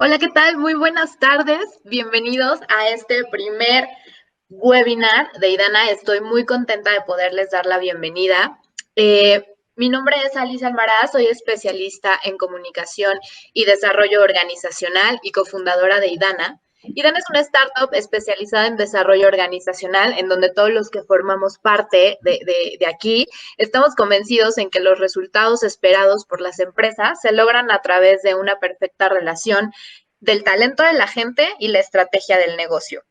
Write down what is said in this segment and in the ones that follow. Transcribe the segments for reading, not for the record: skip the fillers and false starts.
Hola, ¿qué tal? Muy buenas tardes. Bienvenidos a este primer webinar de IDANA. Estoy muy contenta de poderles dar la bienvenida. Mi nombre es Alice Almaraz, soy especialista en comunicación y desarrollo organizacional y cofundadora de IDANA. IDANA es una startup especializada en desarrollo organizacional, en donde todos los que formamos parte de aquí estamos convencidos en que los resultados esperados por las empresas se logran a través de una perfecta relación del talento de la gente y la estrategia del negocio.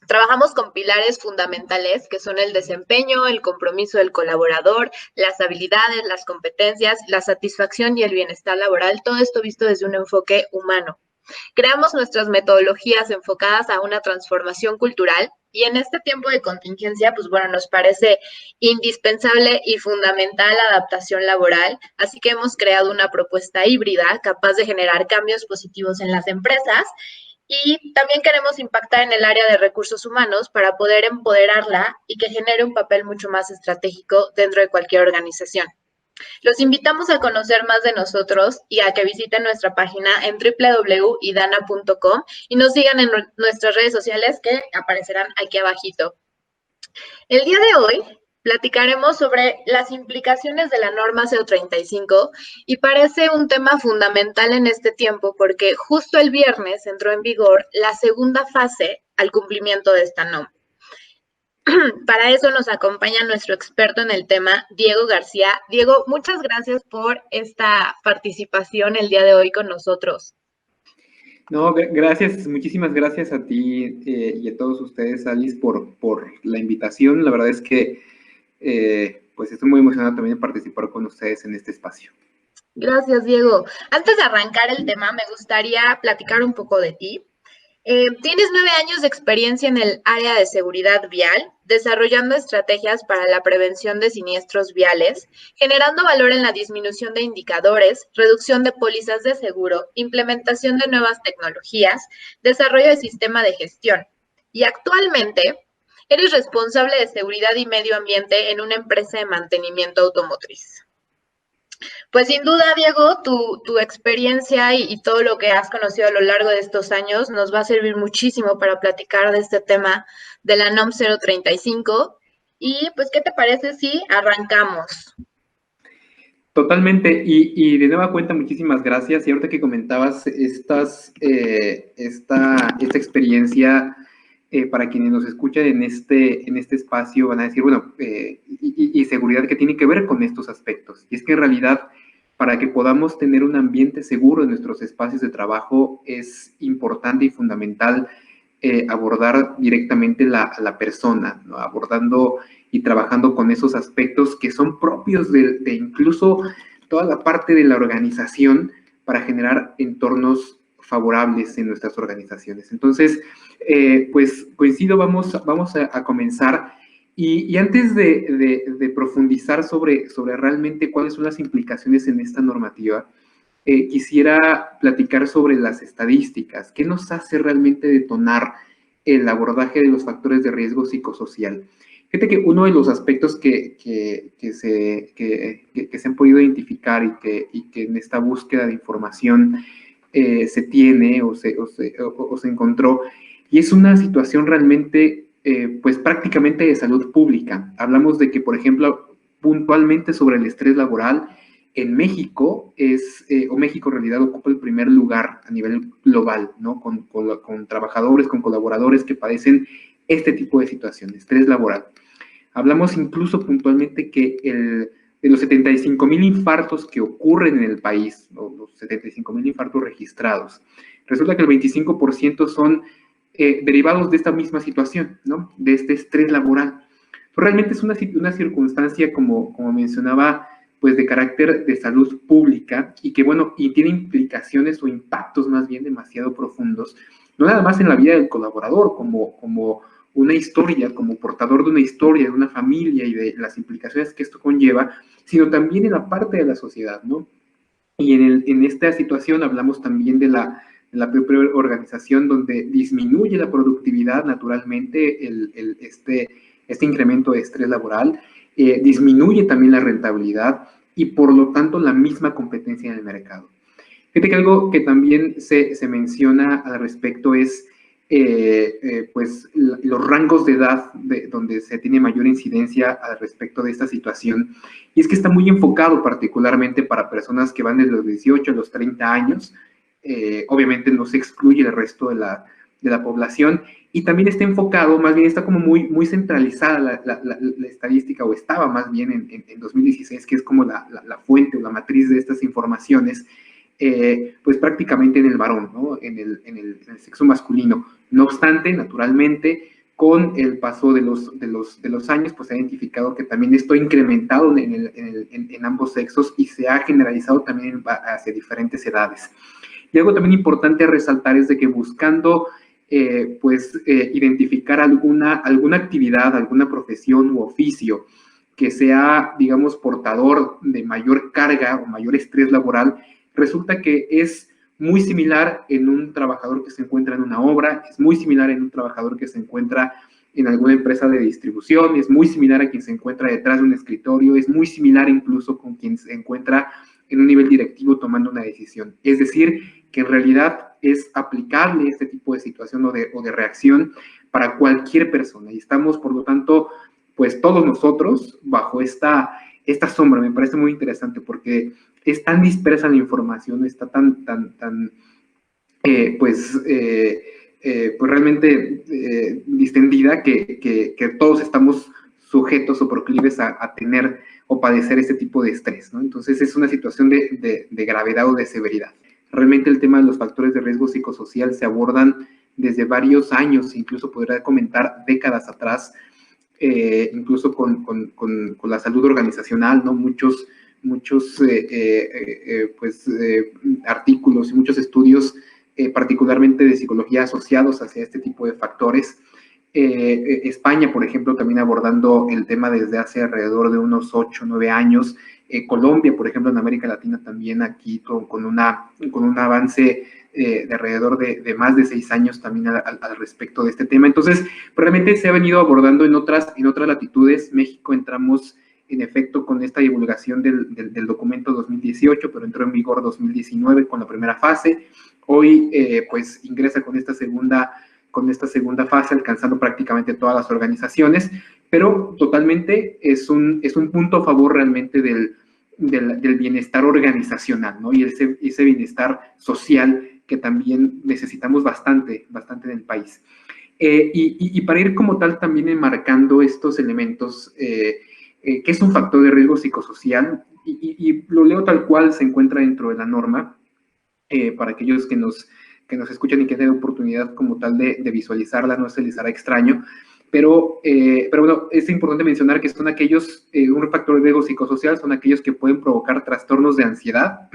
Trabajamos con pilares fundamentales que son el desempeño, el compromiso del colaborador, las habilidades, las competencias, la satisfacción y el bienestar laboral, todo esto visto desde un enfoque humano. Creamos nuestras metodologías enfocadas a una transformación cultural y en este tiempo de contingencia, pues bueno, nos parece indispensable y fundamental la adaptación laboral, así que hemos creado una propuesta híbrida capaz de generar cambios positivos en las empresas y también queremos impactar en el área de recursos humanos para poder empoderarla y que genere un papel mucho más estratégico dentro de cualquier organización. Los invitamos a conocer más de nosotros y a que visiten nuestra página en www.idana.com y nos sigan en nuestras redes sociales que aparecerán aquí abajito. El día de hoy platicaremos sobre las implicaciones de la norma CO35 y parece un tema fundamental en este tiempo porque justo el viernes entró en vigor la segunda fase al cumplimiento de esta norma. Para eso nos acompaña nuestro experto en el tema, Diego García. Diego, muchas gracias por esta participación el día de hoy con nosotros. No, gracias, muchísimas gracias a ti y a todos ustedes, Alice, por la invitación. La verdad es que pues estoy muy emocionado también de participar con ustedes en este espacio. Gracias, Diego. Antes de arrancar el tema, me gustaría platicar un poco de ti. Tienes 9 años de experiencia en el área de seguridad vial, desarrollando estrategias para la prevención de siniestros viales, generando valor en la disminución de indicadores, reducción de pólizas de seguro, implementación de nuevas tecnologías, desarrollo de sistema de gestión. Y actualmente eres responsable de seguridad y medio ambiente en una empresa de mantenimiento automotriz. Pues sin duda, Diego, tu experiencia y todo lo que has conocido a lo largo de estos años nos va a servir muchísimo para platicar de este tema de la NOM 035. Y pues, ¿qué te parece si arrancamos? Totalmente, y de nueva cuenta, muchísimas gracias. Y ahorita que comentabas esta experiencia, para quienes nos escuchan en este espacio, van a decir, bueno, y seguridad que tiene que ver con estos aspectos. Y es que en realidad, para que podamos tener un ambiente seguro en nuestros espacios de trabajo, es importante y fundamental abordar directamente a la persona, ¿no? Abordando y trabajando con esos aspectos que son propios de incluso toda la parte de la organización para generar entornos favorables en nuestras organizaciones. Entonces, pues coincido, vamos a comenzar. Y antes de profundizar sobre realmente cuáles son las implicaciones en esta normativa, quisiera platicar sobre las estadísticas. ¿Qué nos hace realmente detonar el abordaje de los factores de riesgo psicosocial? Fíjate que uno de los aspectos que se han podido identificar y que en esta búsqueda de información se tiene o se encontró, y es una situación realmente, pues prácticamente de salud pública. Hablamos de que, por ejemplo, puntualmente sobre el estrés laboral, en México México en realidad ocupa el primer lugar a nivel global, ¿no? Con trabajadores, con colaboradores que padecen este tipo de situaciones, estrés laboral. Hablamos incluso puntualmente que de los 75,000 infartos que ocurren en el país, ¿no? Los 75,000 infartos registrados, resulta que el 25% son derivados de esta misma situación, ¿no? De este estrés laboral. Realmente es una circunstancia, como mencionaba, pues de carácter de salud pública y que, bueno, y tiene implicaciones o impactos más bien demasiado profundos, no nada más en la vida del colaborador, como una historia, como portador de una historia, de una familia y de las implicaciones que esto conlleva, sino también en la parte de la sociedad, ¿no? Y en esta situación hablamos también de la propia organización, donde disminuye la productividad naturalmente, este incremento de estrés laboral, disminuye también la rentabilidad y por lo tanto la misma competencia en el mercado. Fíjate que algo que también se menciona al respecto es pues los rangos de edad donde se tiene mayor incidencia al respecto de esta situación, y es que está muy enfocado particularmente para personas que van desde los 18 a los 30 años, obviamente no se excluye el resto de la población, y también está enfocado, más bien está como muy centralizada la estadística, o estaba más bien en 2016, que es como la fuente o la matriz de estas informaciones, pues prácticamente en el varón, ¿no? En el sexo masculino. No obstante, naturalmente, con el paso de los años, pues se ha identificado que también esto ha incrementado en ambos sexos y se ha generalizado también hacia diferentes edades. Y algo también importante a resaltar es de que buscando identificar alguna actividad, alguna profesión u oficio que sea, digamos, portador de mayor carga o mayor estrés laboral, resulta que es muy similar en un trabajador que se encuentra en una obra, es muy similar en un trabajador que se encuentra en alguna empresa de distribución, es muy similar a quien se encuentra detrás de un escritorio, es muy similar incluso con quien se encuentra en un nivel directivo tomando una decisión. Es decir, que en realidad es aplicable este tipo de situación o de reacción para cualquier persona. Y estamos, por lo tanto, pues todos nosotros bajo esta sombra. Me parece muy interesante porque es tan dispersa la información, está tan pues realmente distendida que todos estamos sujetos o proclives a tener o padecer este tipo de estrés, ¿no? Entonces es una situación de gravedad o de severidad. Realmente el tema de los factores de riesgo psicosocial se abordan desde varios años, incluso podría comentar décadas atrás, incluso con la salud organizacional, ¿no? Muchos artículos y muchos estudios, particularmente de psicología, asociados hacia este tipo de factores. España, por ejemplo, también abordando el tema desde hace alrededor de unos 8 o 9 años. Colombia, por ejemplo, en América Latina también aquí con un avance de alrededor de más de 6 años también al respecto de este tema. Entonces, realmente se ha venido abordando en otras latitudes. México entramos en efecto con esta divulgación del documento 2018, pero entró en vigor 2019 con la primera fase. Hoy pues ingresa con esta segunda fase, alcanzando prácticamente todas las organizaciones, pero totalmente es un punto a favor realmente del bienestar organizacional, ¿no? Y ese bienestar social que también necesitamos bastante en el país. Y para ir como tal también enmarcando estos elementos, que es un factor de riesgo psicosocial, y lo leo tal cual se encuentra dentro de la norma, para aquellos que nos escuchan y que tienen oportunidad como tal de visualizarla, no se les hará extraño, pero bueno, es importante mencionar que son aquellos, un factor de riesgo psicosocial son aquellos que pueden provocar trastornos de ansiedad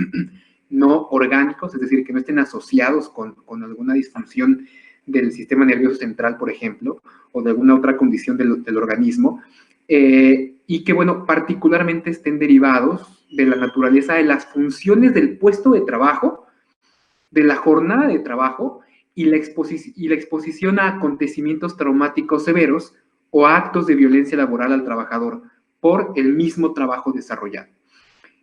no orgánicos, es decir, que no estén asociados con alguna disfunción del sistema nervioso central, por ejemplo, o de alguna otra condición del organismo, y que, bueno, particularmente estén derivados de la naturaleza de las funciones del puesto de trabajo, de la jornada de trabajo y la exposición a acontecimientos traumáticos severos o a actos de violencia laboral al trabajador por el mismo trabajo desarrollado.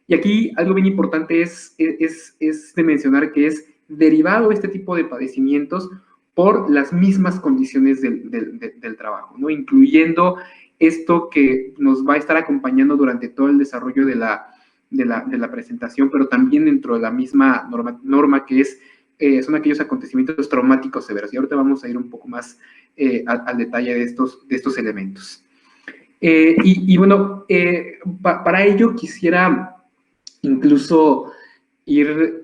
Y aquí algo bien importante es de mencionar que es derivado este tipo de padecimientos por las mismas condiciones del trabajo, ¿no? Incluyendo esto que nos va a estar acompañando durante todo el desarrollo de la presentación, pero también dentro de la misma norma que son aquellos acontecimientos traumáticos severos. Y ahorita vamos a ir un poco más al detalle de estos elementos. Y bueno, para ello quisiera incluso ir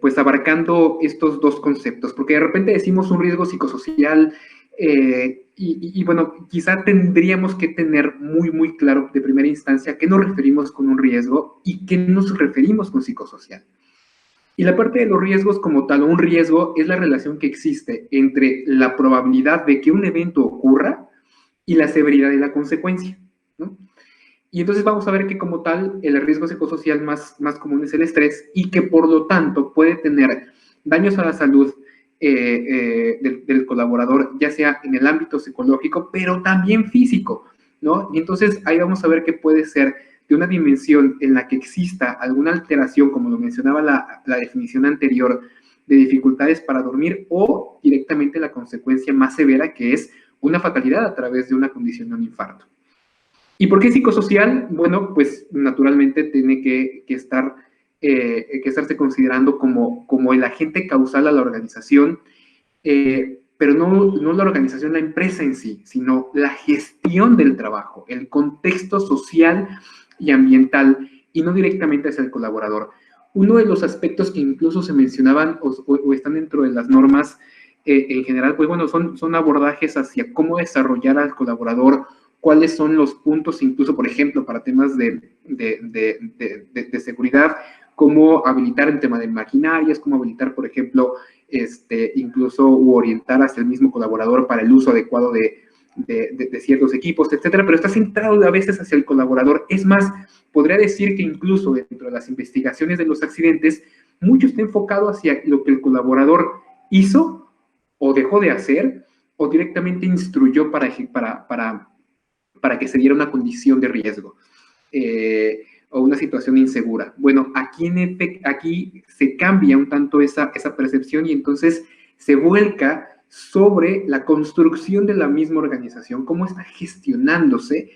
pues abarcando estos dos conceptos, porque de repente decimos un riesgo psicosocial, y bueno, quizá tendríamos que tener muy claro de primera instancia qué nos referimos con un riesgo y qué nos referimos con psicosocial. Y la parte de los riesgos como tal, un riesgo es la relación que existe entre la probabilidad de que un evento ocurra y la severidad de la consecuencia, ¿no? Y entonces vamos a ver que como tal el riesgo psicosocial más común es el estrés, y que por lo tanto puede tener daños a la salud del colaborador, ya sea en el ámbito psicológico, pero también físico, ¿no? Y entonces ahí vamos a ver que puede ser de una dimensión en la que exista alguna alteración, como lo mencionaba la definición anterior, de dificultades para dormir, o directamente la consecuencia más severa, que es una fatalidad a través de una condición de un infarto. ¿Y por qué psicosocial? Bueno, pues naturalmente tiene que estarse considerando como el agente causal a la organización, pero no la organización, la empresa en sí, sino la gestión del trabajo, el contexto social y ambiental, y no directamente hacia el colaborador. Uno de los aspectos que incluso se mencionaban o están dentro de las normas en general, pues bueno, son abordajes hacia cómo desarrollar al colaborador, cuáles son los puntos, incluso, por ejemplo, para temas de seguridad, cómo habilitar el tema de maquinarias, cómo habilitar, por ejemplo, incluso orientar hacia el mismo colaborador para el uso adecuado de ciertos equipos, etcétera, pero está centrado a veces hacia el colaborador. Es más, podría decir que incluso dentro de las investigaciones de los accidentes, mucho está enfocado hacia lo que el colaborador hizo o dejó de hacer, o directamente instruyó para que se diera una condición de riesgo o una situación insegura. Bueno, aquí se cambia un tanto esa percepción, y entonces se vuelca sobre la construcción de la misma organización, cómo está gestionándose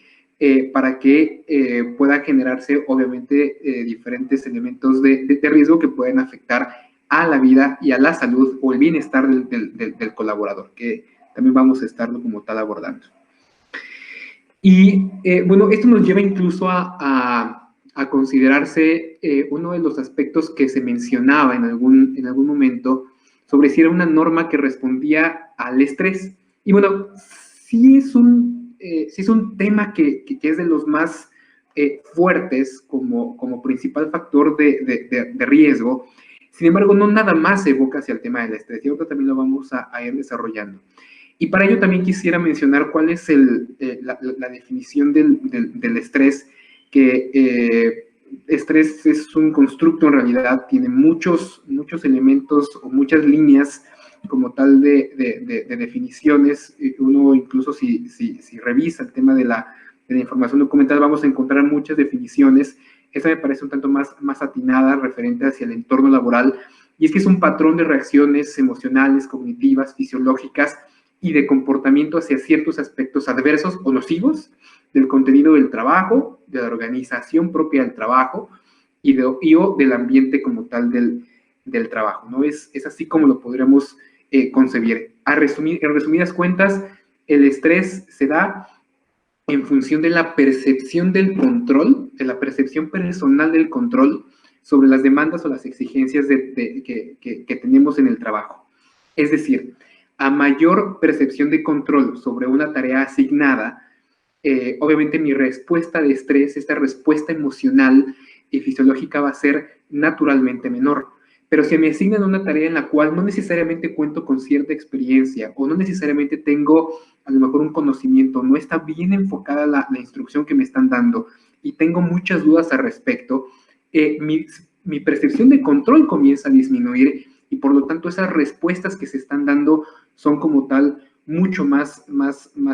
para que pueda generarse, obviamente, diferentes elementos de riesgo que pueden afectar a la vida y a la salud o el bienestar del colaborador, que también vamos a estarlo como tal abordando. Y bueno, esto nos lleva incluso a considerarse uno de los aspectos que se mencionaba en algún momento sobre si era una norma que respondía al estrés. Y bueno, sí es un tema que es de los más fuertes como principal factor de riesgo. Sin embargo, no nada más se evoca hacia el tema del estrés, y ahora también lo vamos a ir desarrollando. Y para ello también quisiera mencionar cuál es la definición del estrés, que estrés es un constructo en realidad, tiene muchos elementos o muchas líneas como tal de definiciones. Uno incluso si revisa el tema de la información documental, vamos a encontrar muchas definiciones. Esta me parece un tanto más atinada, referente hacia el entorno laboral, y es que es un patrón de reacciones emocionales, cognitivas, fisiológicas y de comportamiento hacia ciertos aspectos adversos o nocivos del contenido del trabajo, de la organización propia del trabajo y o del ambiente como tal del trabajo, ¿no? Es así como lo podríamos concebir. En resumidas cuentas, el estrés se da en función de la percepción del control, de la percepción personal del control sobre las demandas o las exigencias que tenemos en el trabajo. Es decir, a mayor percepción de control sobre una tarea asignada, obviamente mi respuesta de estrés, esta respuesta emocional y fisiológica, va a ser naturalmente menor. Pero si me asignan una tarea en la cual no necesariamente cuento con cierta experiencia, o no necesariamente tengo a lo mejor un conocimiento, no está bien enfocada la instrucción que me están dando, y tengo muchas dudas al respecto, mi percepción de control comienza a disminuir, y por lo tanto esas respuestas que se están dando son como tal mucho más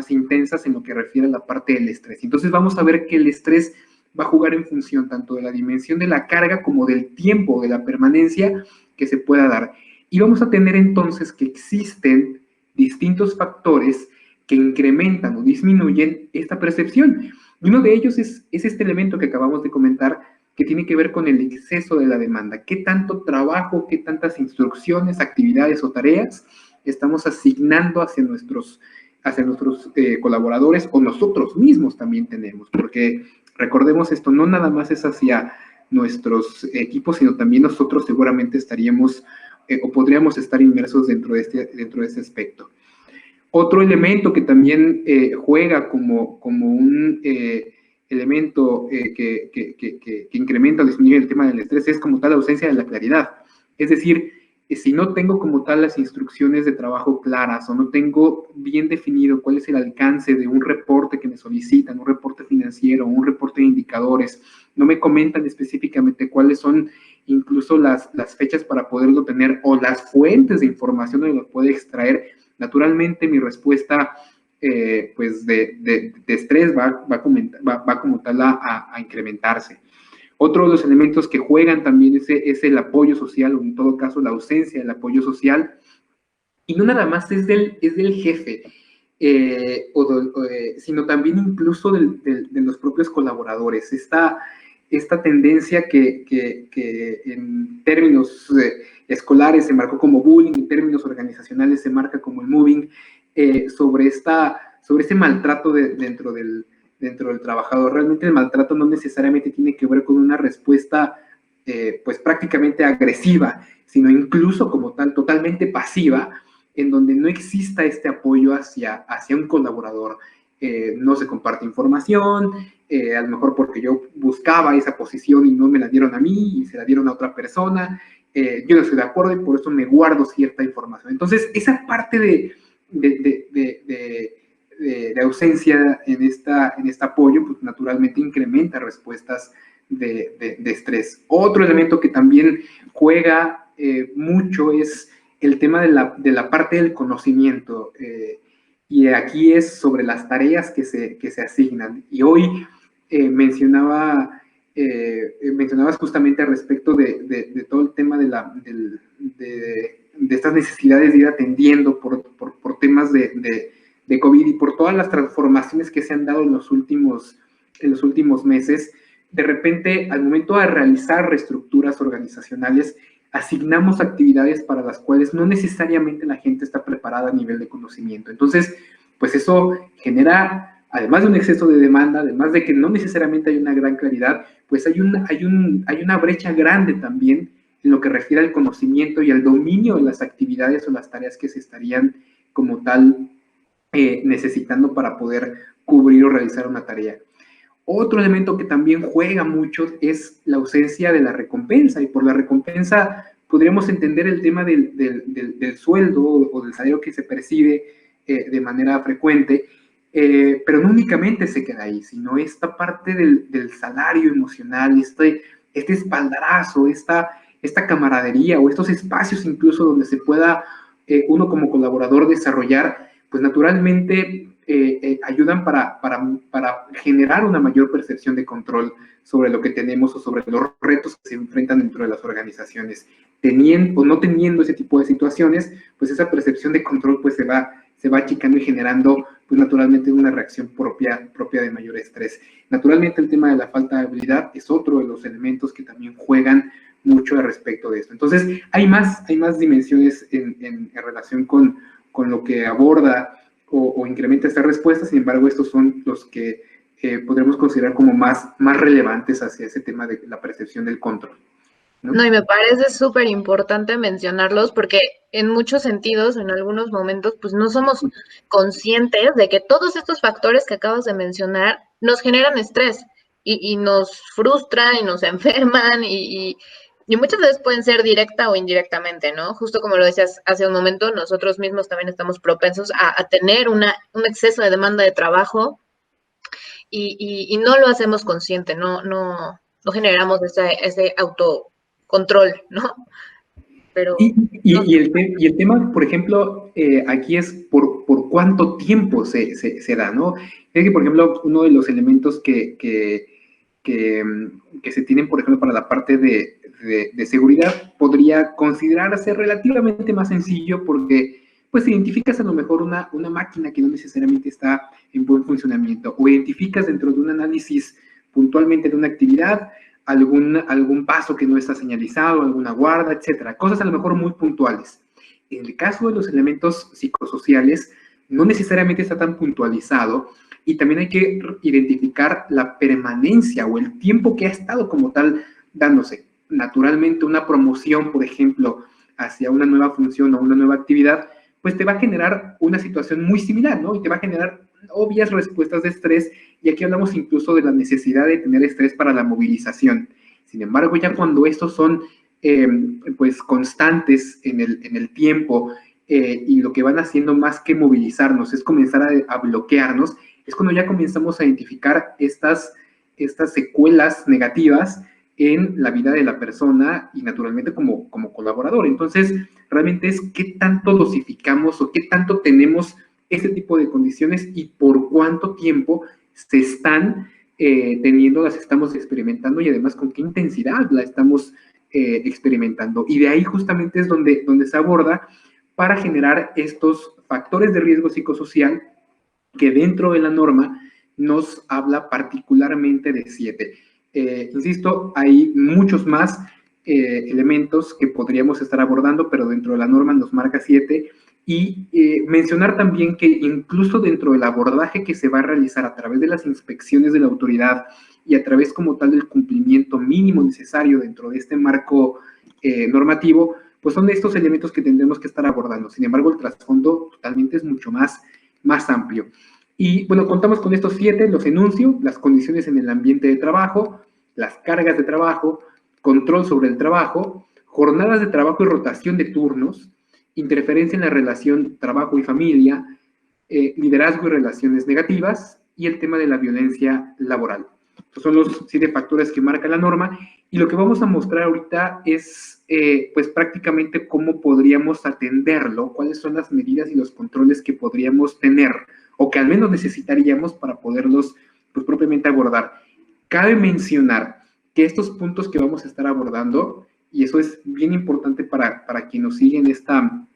intensas en lo que refiere a la parte del estrés. Entonces vamos a ver que el estrés va a jugar en función tanto de la dimensión de la carga como del tiempo, de la permanencia que se pueda dar. Y vamos a tener entonces que existen distintos factores que incrementan o disminuyen esta percepción. Y uno de ellos es este elemento que acabamos de comentar, que tiene que ver con el exceso de la demanda. ¿Qué tanto trabajo, qué tantas instrucciones, actividades o tareas estamos asignando hacia nuestros colaboradores, o nosotros mismos también tenemos? Porque recordemos, esto no nada más es hacia nuestros equipos, sino también nosotros seguramente estaríamos o podríamos estar inmersos dentro de este aspecto. Otro elemento que también juega como un elemento que incrementa o disminuye el tema del estrés es como tal la ausencia de la claridad. Es decir, si no tengo como tal las instrucciones de trabajo claras, o no tengo bien definido cuál es el alcance de un reporte que me solicitan, un reporte financiero, un reporte de indicadores, no me comentan específicamente cuáles son incluso las fechas para poderlo tener, o las fuentes de información donde lo puede extraer, naturalmente mi respuesta pues de estrés va como tal a incrementarse. Otro de los elementos que juegan también es el apoyo social, o en todo caso la ausencia del apoyo social, y no nada más es del jefe, sino también incluso de los propios colaboradores. Esta tendencia que en términos escolares se marcó como bullying, en términos organizacionales se marca como el mobbing, sobre este maltrato dentro del trabajador. Realmente el maltrato no necesariamente tiene que ver con una respuesta pues prácticamente agresiva, sino incluso como tal totalmente pasiva, en donde no exista este apoyo hacia un colaborador. No se comparte información, a lo mejor porque yo buscaba esa posición y no me la dieron a mí y se la dieron a otra persona. Yo no estoy de acuerdo y por eso me guardo cierta información. Entonces, esa parte de ausencia en este apoyo, pues naturalmente incrementa respuestas de estrés. Otro elemento que también juega mucho es el tema de la parte del conocimiento, y aquí es sobre las tareas que se asignan. Y hoy mencionabas justamente al respecto de todo el tema de estas necesidades de ir atendiendo por temas de COVID y por todas las transformaciones que se han dado en los últimos meses. De repente, al momento de realizar reestructuras organizacionales, asignamos actividades para las cuales no necesariamente la gente está preparada a nivel de conocimiento. Entonces, pues eso genera, además de un exceso de demanda, además de que no necesariamente hay una gran claridad, pues hay una brecha grande también en lo que refiere al conocimiento y al dominio de las actividades o las tareas que se estarían como tal necesitando para poder cubrir o realizar una tarea. Otro elemento que también juega mucho es la ausencia de la recompensa, y por la recompensa podríamos entender el tema del sueldo o del salario que se percibe de manera frecuente, pero no únicamente se queda ahí, sino esta parte del salario emocional, este espaldarazo, esta camaradería o estos espacios incluso donde se pueda uno como colaborador desarrollar, pues naturalmente ayudan para generar una mayor percepción de control sobre lo que tenemos o sobre los retos que se enfrentan dentro de las organizaciones. Teniendo o no teniendo ese tipo de situaciones, pues esa percepción de control pues se va achicando y generando pues naturalmente una reacción propia de mayor estrés. Naturalmente el tema de la falta de habilidad es otro de los elementos que también juegan mucho al respecto de esto. Entonces hay más dimensiones en relación con lo que aborda o incrementa esta respuesta. Sin embargo, estos son los que podremos considerar como más relevantes hacia ese tema de la percepción del control, ¿no? No, y me parece súper importante mencionarlos porque en muchos sentidos, en algunos momentos, pues no somos conscientes de que todos estos factores que acabas de mencionar nos generan estrés y nos frustran y nos enferman y muchas veces pueden ser directa o indirectamente, ¿no? Justo como lo decías hace un momento, nosotros mismos también estamos propensos a tener un exceso de demanda de trabajo y no lo hacemos consciente, no generamos ese autocontrol, ¿no? Pero no Y el tema, por ejemplo, aquí es por cuánto tiempo se da, ¿no? Es que, por ejemplo, uno de los elementos que se tienen, por ejemplo, para la parte de seguridad podría considerarse relativamente más sencillo porque pues identificas a lo mejor una máquina que no necesariamente está en buen funcionamiento, o identificas dentro de un análisis puntualmente de una actividad algún paso que no está señalizado, alguna guarda, etcétera. Cosas a lo mejor muy puntuales. En el caso de los elementos psicosociales, no necesariamente está tan puntualizado, y también hay que identificar la permanencia o el tiempo que ha estado como tal dándose. Naturalmente, una promoción, por ejemplo, hacia una nueva función o una nueva actividad, pues te va a generar una situación muy similar, ¿no? Y te va a generar obvias respuestas de estrés, y aquí hablamos incluso de la necesidad de tener estrés para la movilización. Sin embargo, ya cuando estos son pues constantes en el tiempo, y lo que van haciendo más que movilizarnos es comenzar a bloquearnos, es cuando ya comenzamos a identificar estas secuelas negativas en la vida de la persona y naturalmente como colaborador. Entonces, realmente es qué tanto dosificamos o qué tanto tenemos este tipo de condiciones y por cuánto tiempo se están teniendo, las estamos experimentando y además con qué intensidad la estamos experimentando. Y de ahí justamente es donde se aborda para generar estos factores de riesgo psicosocial que dentro de la norma nos habla particularmente de 7. Insisto, hay muchos más elementos que podríamos estar abordando, pero dentro de la norma nos marca 7. Y mencionar también que incluso dentro del abordaje que se va a realizar a través de las inspecciones de la autoridad y a través como tal del cumplimiento mínimo necesario dentro de este marco normativo, pues son estos elementos que tendremos que estar abordando. Sin embargo, el trasfondo totalmente es mucho más amplio. Y bueno, contamos con estos 7, los enuncio: las condiciones en el ambiente de trabajo, las cargas de trabajo, control sobre el trabajo, jornadas de trabajo y rotación de turnos, interferencia en la relación trabajo y familia, liderazgo y relaciones negativas, y el tema de la violencia laboral. Estos son los 7 factores que marca la norma, y lo que vamos a mostrar ahorita es pues prácticamente cómo podríamos atenderlo, cuáles son las medidas y los controles que podríamos tener, o que al menos necesitaríamos para poderlos pues propiamente abordar. Cabe mencionar que estos puntos que vamos a estar abordando, y eso es bien importante para quien nos sigue en esta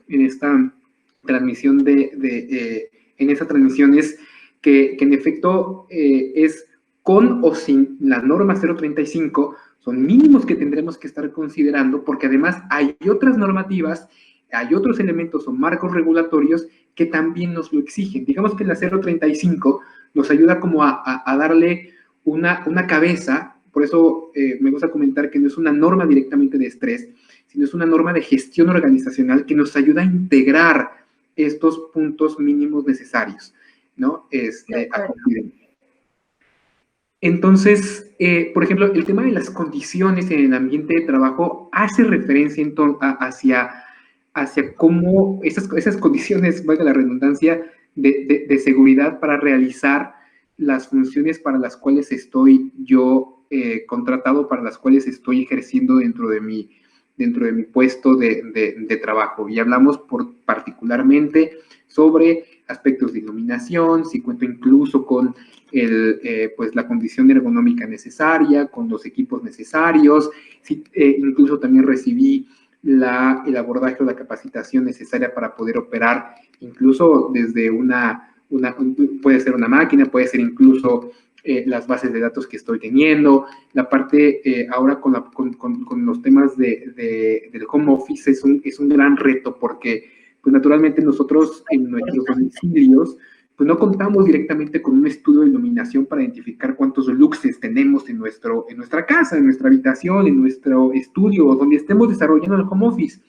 transmisión en esta transmisión, es que en efecto es con o sin la norma 035, son mínimos que tendremos que estar considerando, porque además hay otras normativas, hay otros elementos o marcos regulatorios que también nos lo exigen. Digamos que la 035 nos ayuda como a darle una cabeza. Por eso me gusta comentar que no es una norma directamente de estrés, sino es una norma de gestión organizacional que nos ayuda a integrar estos puntos mínimos necesarios, ¿no? A cumplir. Entonces, por ejemplo, el tema de las condiciones en el ambiente de trabajo hace referencia hacia cómo esas condiciones, valga la redundancia, de seguridad para realizar las funciones para las cuales estoy yo contratado, para las cuales estoy ejerciendo dentro de mi puesto de trabajo. Y hablamos particularmente sobre aspectos de iluminación, si cuento incluso con pues la condición ergonómica necesaria, con los equipos necesarios, si, incluso también recibí el abordaje o la capacitación necesaria para poder operar, incluso desde puede ser una máquina, puede ser incluso las bases de datos que estoy teniendo. La parte ahora con los temas del home office es un gran reto, porque pues naturalmente nosotros en nuestros domicilios pues no contamos directamente con un estudio de iluminación para identificar cuántos luxes tenemos en nuestra casa, en nuestra habitación, en nuestro estudio, o donde estemos desarrollando el home office.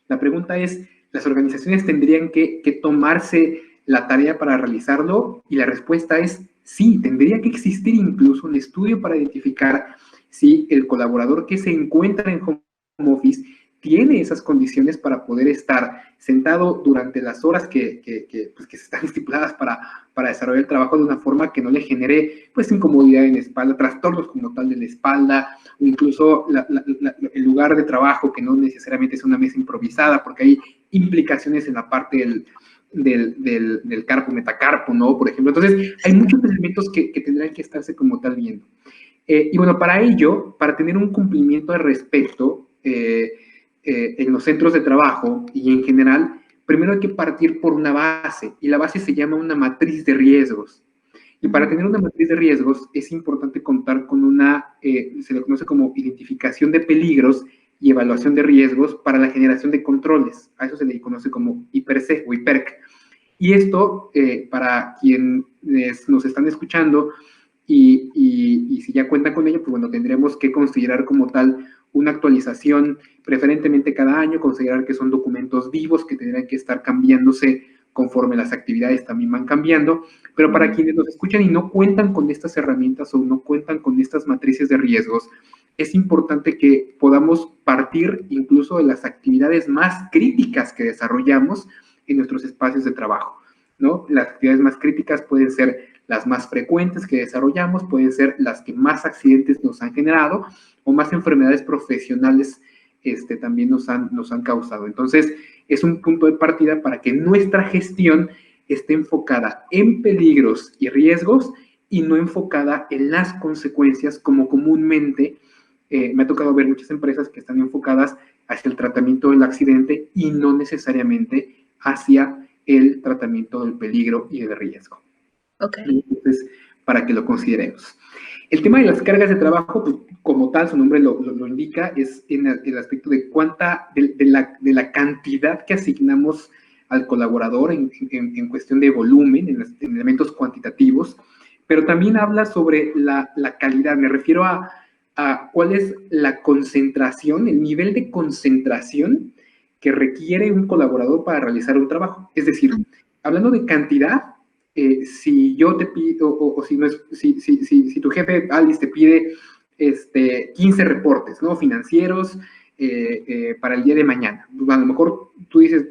La pregunta es, ¿las organizaciones tendrían que tomarse la tarea para realizarlo? Y la respuesta es sí, tendría que existir incluso un estudio para identificar si el colaborador que se encuentra en home office tiene esas condiciones para poder estar sentado durante las horas que están estipuladas para desarrollar el trabajo de una forma que no le genere pues incomodidad en la espalda, trastornos como tal de la espalda, o incluso el lugar de trabajo, que no necesariamente es una mesa improvisada, porque hay implicaciones en la parte del carpo, metacarpo, ¿no? Por ejemplo. Entonces, hay muchos elementos que tendrán que estarse como tal viendo. Y bueno, para ello, para tener un cumplimiento al respecto, en los centros de trabajo y en general, primero hay que partir por una base, y la base se llama una matriz de riesgos. Y para tener una matriz de riesgos es importante contar con se le conoce como identificación de peligros y evaluación de riesgos para la generación de controles. A eso se le conoce como IPERC o IPERC. Y esto, para quienes nos están escuchando y si ya cuentan con ello, pues bueno, tendremos que considerar como tal una actualización preferentemente cada año, considerar que son documentos vivos que tendrán que estar cambiándose conforme las actividades también van cambiando. Pero para quienes nos escuchan y no cuentan con estas herramientas o no cuentan con estas matrices de riesgos, es importante que podamos partir incluso de las actividades más críticas que desarrollamos en nuestros espacios de trabajo, ¿no? Las actividades más críticas pueden ser las más frecuentes que desarrollamos, pueden ser las que más accidentes nos han generado o más enfermedades profesionales también nos han causado. Entonces, es un punto de partida para que nuestra gestión esté enfocada en peligros y riesgos y no enfocada en las consecuencias como comúnmente me ha tocado ver muchas empresas que están enfocadas hacia el tratamiento del accidente y no necesariamente hacia el tratamiento del peligro y del riesgo. Okay. Entonces, para que lo consideremos. El tema de las cargas de trabajo, pues, como tal, su nombre lo indica, es en el aspecto de de la cantidad que asignamos al colaborador en cuestión de volumen, en elementos cuantitativos, pero también habla sobre la calidad. Me refiero a cuál es la concentración, el nivel de concentración que requiere un colaborador para realizar un trabajo. Es decir, hablando de cantidad, si yo te pido, o si, no es, si tu jefe, Alice, te pide 15 reportes, ¿no? Financieros para el día de mañana. A lo mejor tú dices,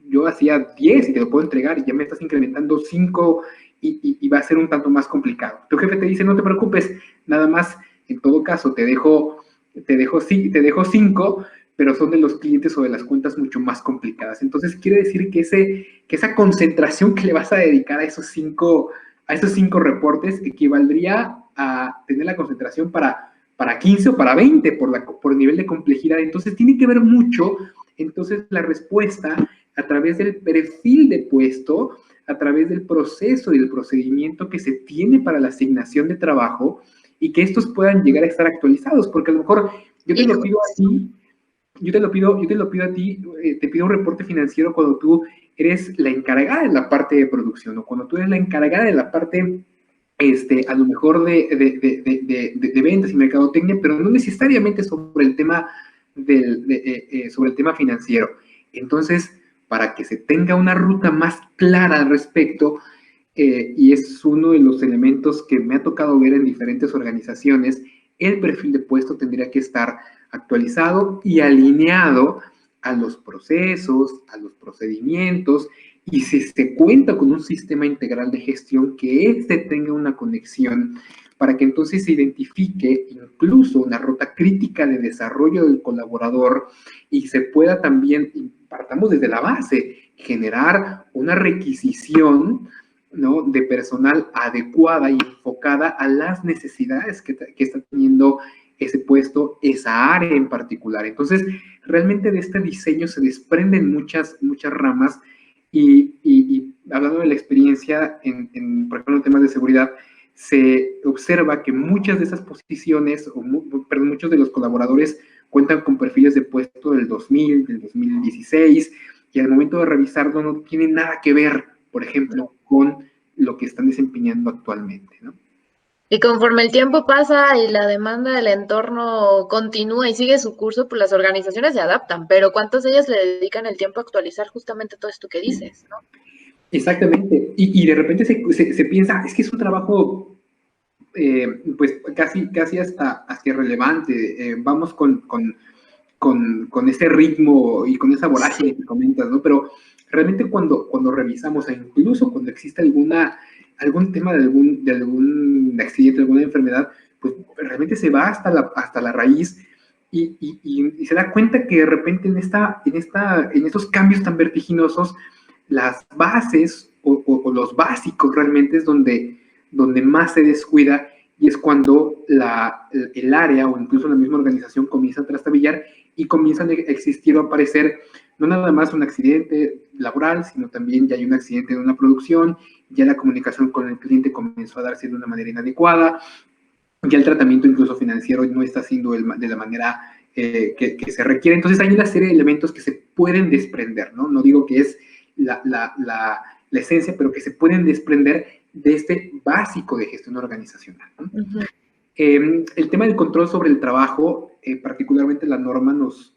yo hacía 10 y te lo puedo entregar y ya me estás incrementando 5 y va a ser un tanto más complicado. Tu jefe te dice, no te preocupes, nada más, en todo caso, te dejo 5, pero son de los clientes o de las cuentas mucho más complicadas. Entonces, quiere decir que esa concentración que le vas a dedicar a esos 5 reportes equivaldría a tener la concentración para 15 o para 20 por el nivel de complejidad. Entonces, tiene que ver mucho, entonces, la respuesta a través del perfil de puesto, a través del proceso y del procedimiento que se tiene para la asignación de trabajo y que estos puedan llegar a estar actualizados, porque a lo mejor yo te lo pido a ti, te pido un reporte financiero cuando tú eres la encargada de la parte de producción o cuando tú eres la encargada de la parte, a lo mejor de ventas y mercadotecnia, pero no necesariamente sobre el tema, sobre el tema financiero. Entonces, para que se tenga una ruta más clara al respecto, y es uno de los elementos que me ha tocado ver en diferentes organizaciones, el perfil de puesto tendría que estar actualizado y alineado a los procesos, a los procedimientos, y si se cuenta con un sistema integral de gestión, que éste tenga una conexión para que entonces se identifique incluso una ruta crítica de desarrollo del colaborador y se pueda también, partamos desde la base, generar una requisición, ¿no?, de personal adecuada y enfocada a las necesidades que está teniendo ese puesto, esa área en particular. Entonces, realmente de este diseño se desprenden muchas ramas y hablando de la experiencia por ejemplo, en temas de seguridad, se observa que muchas de esas posiciones, perdón, muchos de los colaboradores cuentan con perfiles de puesto del 2000, del 2016, y al momento de revisarlo no tiene nada que ver, por ejemplo, con lo que están desempeñando actualmente, ¿no? Y conforme el tiempo pasa y la demanda del entorno continúa y sigue su curso, pues las organizaciones se adaptan, pero ¿cuántas de ellas le dedican el tiempo a actualizar justamente todo esto que dices, ¿no? Exactamente. Y de repente se piensa, es que es un trabajo pues casi hasta irrelevante. Vamos con ese ritmo y con esa vorágine que comentas, ¿no? Pero realmente cuando revisamos, e incluso cuando existe algún tema de algún accidente, alguna enfermedad, pues realmente se va hasta la raíz y se da cuenta que de repente en estos cambios tan vertiginosos, las bases o los básicos realmente es donde más se descuida, y es cuando el área o incluso la misma organización comienza a trastabillar y comienzan a existir o aparecer no nada más un accidente laboral, sino también ya hay un accidente en una producción, ya la comunicación con el cliente comenzó a darse de una manera inadecuada, ya el tratamiento incluso financiero no está siendo de la manera que se requiere. Entonces hay una serie de elementos que se pueden desprender, ¿no? No digo que es la esencia, pero que se pueden desprender de este básico de gestión organizacional, ¿no? Uh-huh. El tema del control sobre el trabajo, particularmente la norma nos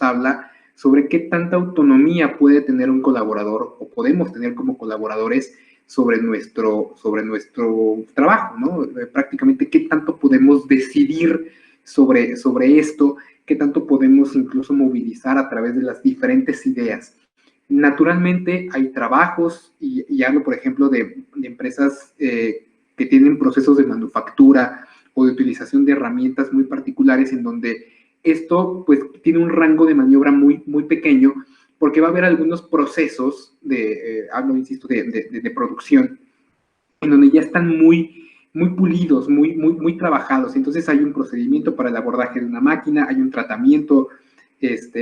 habla sobre qué tanta autonomía puede tener un colaborador o podemos tener como colaboradores sobre nuestro trabajo, ¿no? Prácticamente qué tanto podemos decidir sobre esto, qué tanto podemos incluso movilizar a través de las diferentes ideas. Naturalmente hay trabajos, y hablo por ejemplo de empresas que tienen procesos de manufactura o de utilización de herramientas muy particulares en donde esto pues tiene un rango de maniobra muy, muy pequeño, porque va a haber algunos procesos hablo, insisto, de producción, en donde ya están muy pulidos, muy trabajados. Entonces hay un procedimiento para el abordaje de una máquina, hay un tratamiento,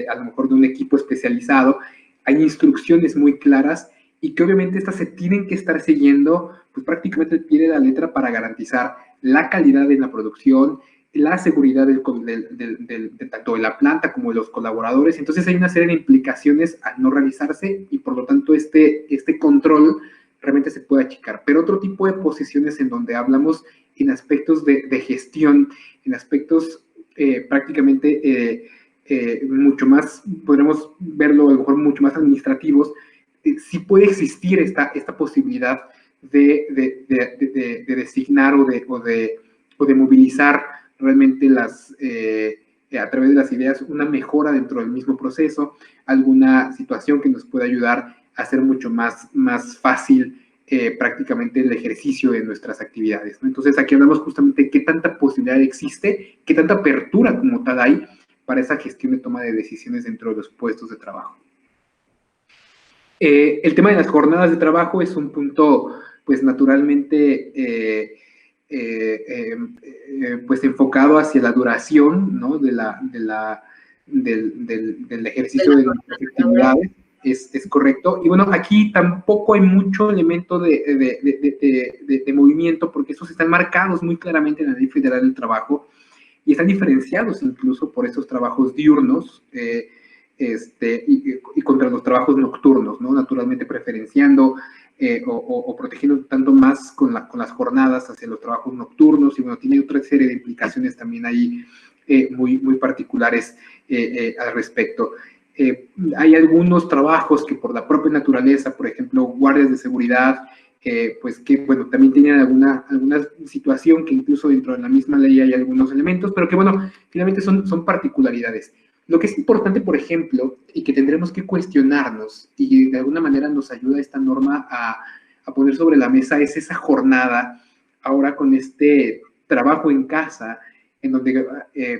a lo mejor de un equipo especializado, hay instrucciones muy claras y que obviamente estas se tienen que estar siguiendo pues prácticamente al pie de la letra para garantizar la calidad de la producción, la seguridad tanto de la planta como de los colaboradores. Entonces hay una serie de implicaciones al no realizarse y por lo tanto este control realmente se puede achicar. Pero otro tipo de posiciones en donde hablamos en aspectos de gestión, en aspectos prácticamente mucho más, podremos verlo a lo mejor mucho más administrativos, sí puede existir esta posibilidad de designar o de movilizar realmente a través de las ideas una mejora dentro del mismo proceso, alguna situación que nos pueda ayudar a hacer mucho más fácil prácticamente el ejercicio de nuestras actividades, ¿no? Entonces aquí hablamos justamente de qué tanta posibilidad existe, qué tanta apertura como tal hay para esa gestión de toma de decisiones dentro de los puestos de trabajo. El tema de las jornadas de trabajo es un punto, pues naturalmente, pues enfocado hacia la duración, ¿no? del ejercicio de nuestras actividades. Es correcto. Y bueno, aquí tampoco hay mucho elemento de movimiento porque esos están marcados muy claramente en la Ley Federal del Trabajo y están diferenciados incluso por esos trabajos diurnos y contra los trabajos nocturnos, ¿no? Naturalmente preferenciando o protegiendo tanto más con las jornadas hacia los trabajos nocturnos y bueno, tiene otra serie de implicaciones también ahí muy particulares al respecto. Hay algunos trabajos que por la propia naturaleza, por ejemplo, guardias de seguridad, pues que, bueno, también tienen alguna situación que incluso dentro de la misma ley hay algunos elementos, pero que, bueno, finalmente son particularidades. Lo que es importante, por ejemplo, y que tendremos que cuestionarnos, y de alguna manera nos ayuda esta norma a poner sobre la mesa, es esa jornada, ahora con este trabajo en casa, en donde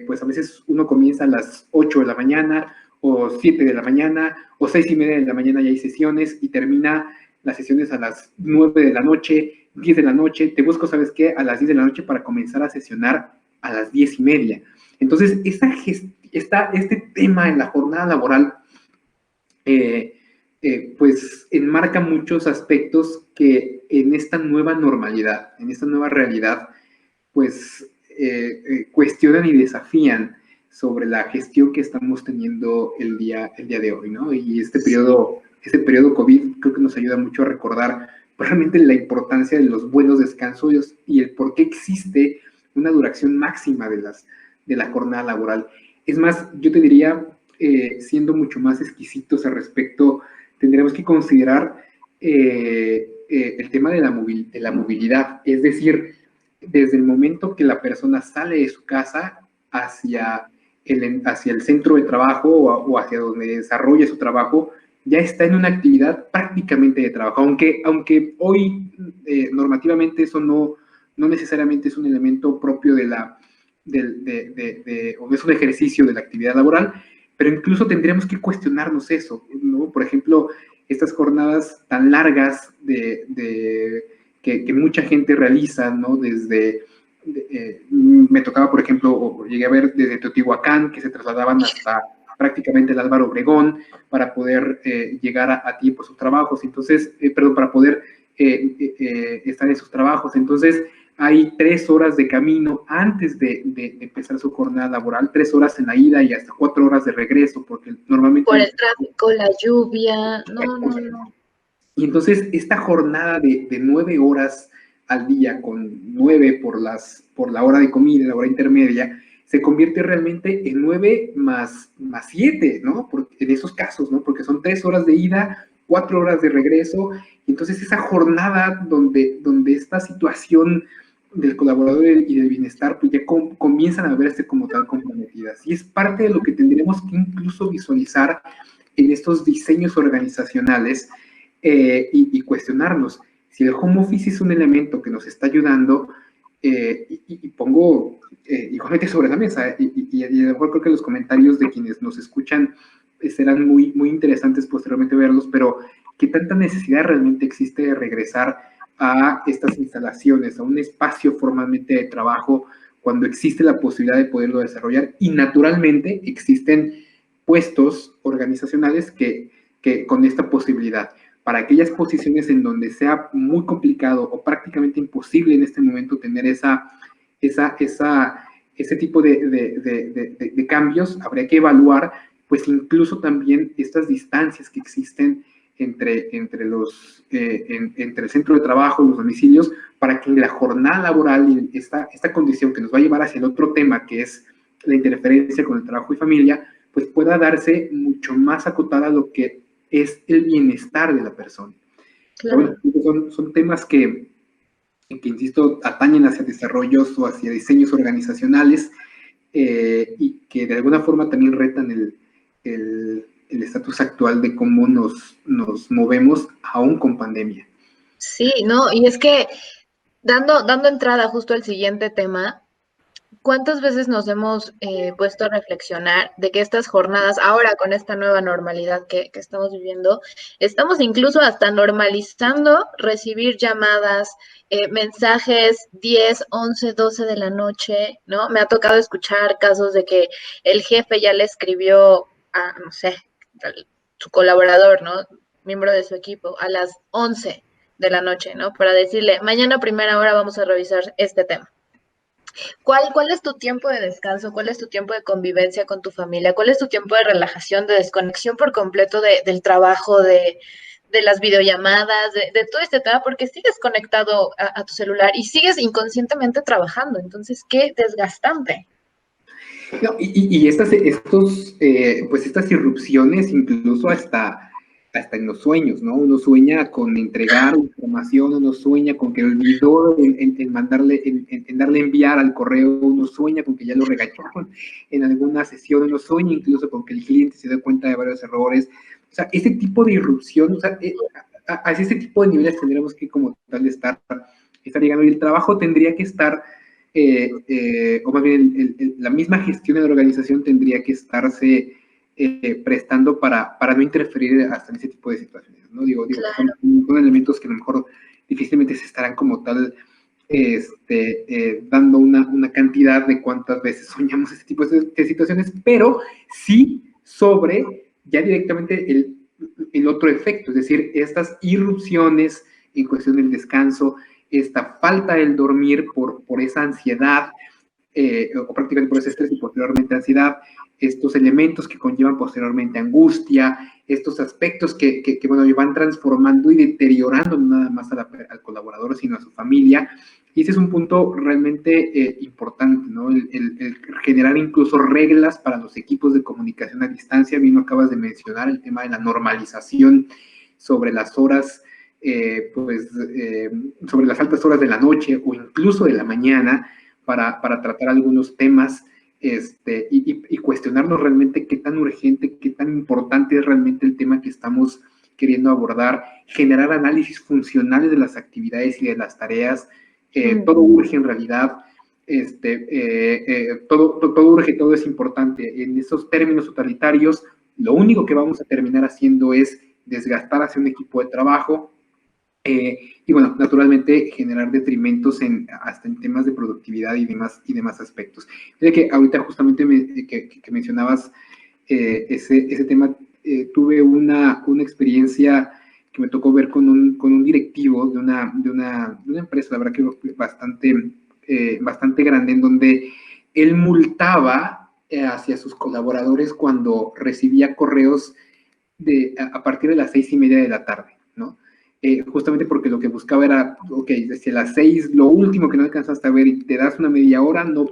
pues a veces uno comienza a las 8 de la mañana, o 7 de la mañana, o 6:30 de la mañana ya hay sesiones, y termina las sesiones a las 9 de la noche, 10 de la noche, te busco, ¿sabes qué?, a las 10 de la noche para comenzar a sesionar a las 10:30. Entonces, este tema en la jornada laboral, pues enmarca muchos aspectos que en esta nueva normalidad, en esta nueva realidad, pues cuestionan y desafían sobre la gestión que estamos teniendo el día de hoy, ¿no? Y este periodo COVID creo que nos ayuda mucho a recordar realmente la importancia de los buenos descansos y el por qué existe una duración máxima de la jornada laboral. Es más, yo te diría, siendo mucho más exquisitos al respecto, tendremos que considerar el tema de la movilidad, es decir, desde el momento que la persona sale de su casa hacia el centro de trabajo o hacia donde desarrolla su trabajo, ya está en una actividad prácticamente de trabajo, aunque hoy normativamente eso no necesariamente es un elemento propio o es un ejercicio de la actividad laboral, pero incluso tendríamos que cuestionarnos eso, ¿no? Por ejemplo, estas jornadas tan largas que mucha gente realiza, ¿no? Me tocaba, por ejemplo, o llegué a ver desde Teotihuacán, que se trasladaban hasta prácticamente el Álvaro Obregón para poder llegar a tiempo a sus trabajos, entonces, para poder estar en sus trabajos. Entonces, hay 3 horas de camino antes de empezar su jornada laboral, 3 horas en la ida y hasta 4 horas de regreso, porque normalmente... Por el tráfico, la lluvia, no. Y entonces esta jornada de 9 horas al día, con 9 por la hora de comida, la hora intermedia, se convierte realmente en 9 más 7, ¿no? En esos casos, ¿no? Porque son 3 horas de ida, 4 horas de regreso, y entonces esa jornada donde esta situación del colaborador y del bienestar, pues ya comienzan a verse como tal comprometidas. Y es parte de lo que tendremos que incluso visualizar en estos diseños organizacionales y cuestionarnos si el home office es un elemento que nos está ayudando, y pongo igualmente sobre la mesa, y a lo mejor creo que los comentarios de quienes nos escuchan serán muy, muy interesantes posteriormente verlos, pero ¿qué tanta necesidad realmente existe de regresar a estas instalaciones, a un espacio formalmente de trabajo, cuando existe la posibilidad de poderlo desarrollar? Y naturalmente existen puestos organizacionales que con esta posibilidad. Para aquellas posiciones en donde sea muy complicado o prácticamente imposible en este momento tener ese tipo de cambios, habría que evaluar, pues incluso también estas distancias que existen entre el centro de trabajo, los domicilios, para que la jornada laboral y esta condición que nos va a llevar hacia el otro tema, que es la interferencia con el trabajo y familia, pues pueda darse mucho más acotada a lo que es el bienestar de la persona. Claro. Bueno, son temas que, insisto, atañen hacia desarrollos o hacia diseños organizacionales y que de alguna forma también retan el estatus actual de cómo nos movemos aún con pandemia. Sí, no, y es que dando entrada justo al siguiente tema, ¿cuántas veces nos hemos puesto a reflexionar de que estas jornadas, ahora con esta nueva normalidad que estamos viviendo, estamos incluso hasta normalizando recibir llamadas, mensajes 10, 11, 12 de la noche, ¿no? Me ha tocado escuchar casos de que el jefe ya le escribió a, no sé, a su colaborador, ¿no? Miembro de su equipo, a las 11 de la noche, ¿no? Para decirle, mañana a primera hora vamos a revisar este tema. ¿Cuál es tu tiempo de descanso? ¿Cuál es tu tiempo de convivencia con tu familia? ¿Cuál es tu tiempo de relajación, de desconexión por completo del trabajo, de las videollamadas, de todo este tema? Porque sigues conectado a tu celular y sigues inconscientemente trabajando. Entonces, qué desgastante. No, y estas irrupciones, incluso hasta en los sueños, ¿no? Uno sueña con entregar información, uno sueña con que olvidó en mandarle, en darle enviar al correo, uno sueña con que ya lo regañaron en alguna sesión, uno sueña incluso con que el cliente se da cuenta de varios errores. O sea, ese tipo de irrupción, o sea, a ese tipo de niveles tendríamos que como tal estar llegando, y el trabajo tendría que estar o más bien la misma gestión de la organización tendría que estarse prestando para no interferir hasta en ese tipo de situaciones, ¿no? Digo claro. son elementos que a lo mejor difícilmente se estarán como tal dando una cantidad de cuántas veces soñamos ese tipo de situaciones, pero sí sobre ya directamente el otro efecto, es decir, estas irrupciones en cuestión del descanso, esta falta del dormir por esa ansiedad, o prácticamente por ese estrés y posteriormente ansiedad, estos elementos que conllevan posteriormente angustia, estos aspectos que bueno, van transformando y deteriorando no nada más al colaborador, sino a su familia. Y ese es un punto realmente importante, ¿no? El generar incluso reglas para los equipos de comunicación a distancia. Bien, acabas de mencionar el tema de la normalización sobre las horas, sobre las altas horas de la noche o incluso de la mañana para tratar algunos temas y cuestionarnos realmente qué tan urgente, qué tan importante es realmente el tema que estamos queriendo abordar, generar análisis funcionales de las actividades y de las tareas. Todo urge en realidad, todo urge, todo es importante. En esos términos totalitarios, lo único que vamos a terminar haciendo es desgastar hacia un equipo de trabajo, y bueno, naturalmente generar detrimentos hasta en temas de productividad y demás aspectos. Fíjate que ahorita justamente que mencionabas ese tema, tuve una experiencia que me tocó ver con un directivo de una empresa, la verdad que bastante grande, en donde él multaba hacia sus colaboradores cuando recibía correos a partir de las 6:30 de la tarde, ¿no? Justamente porque lo que buscaba era, ok, desde las 6, lo último que no alcanzaste a ver y te das una media hora, a lo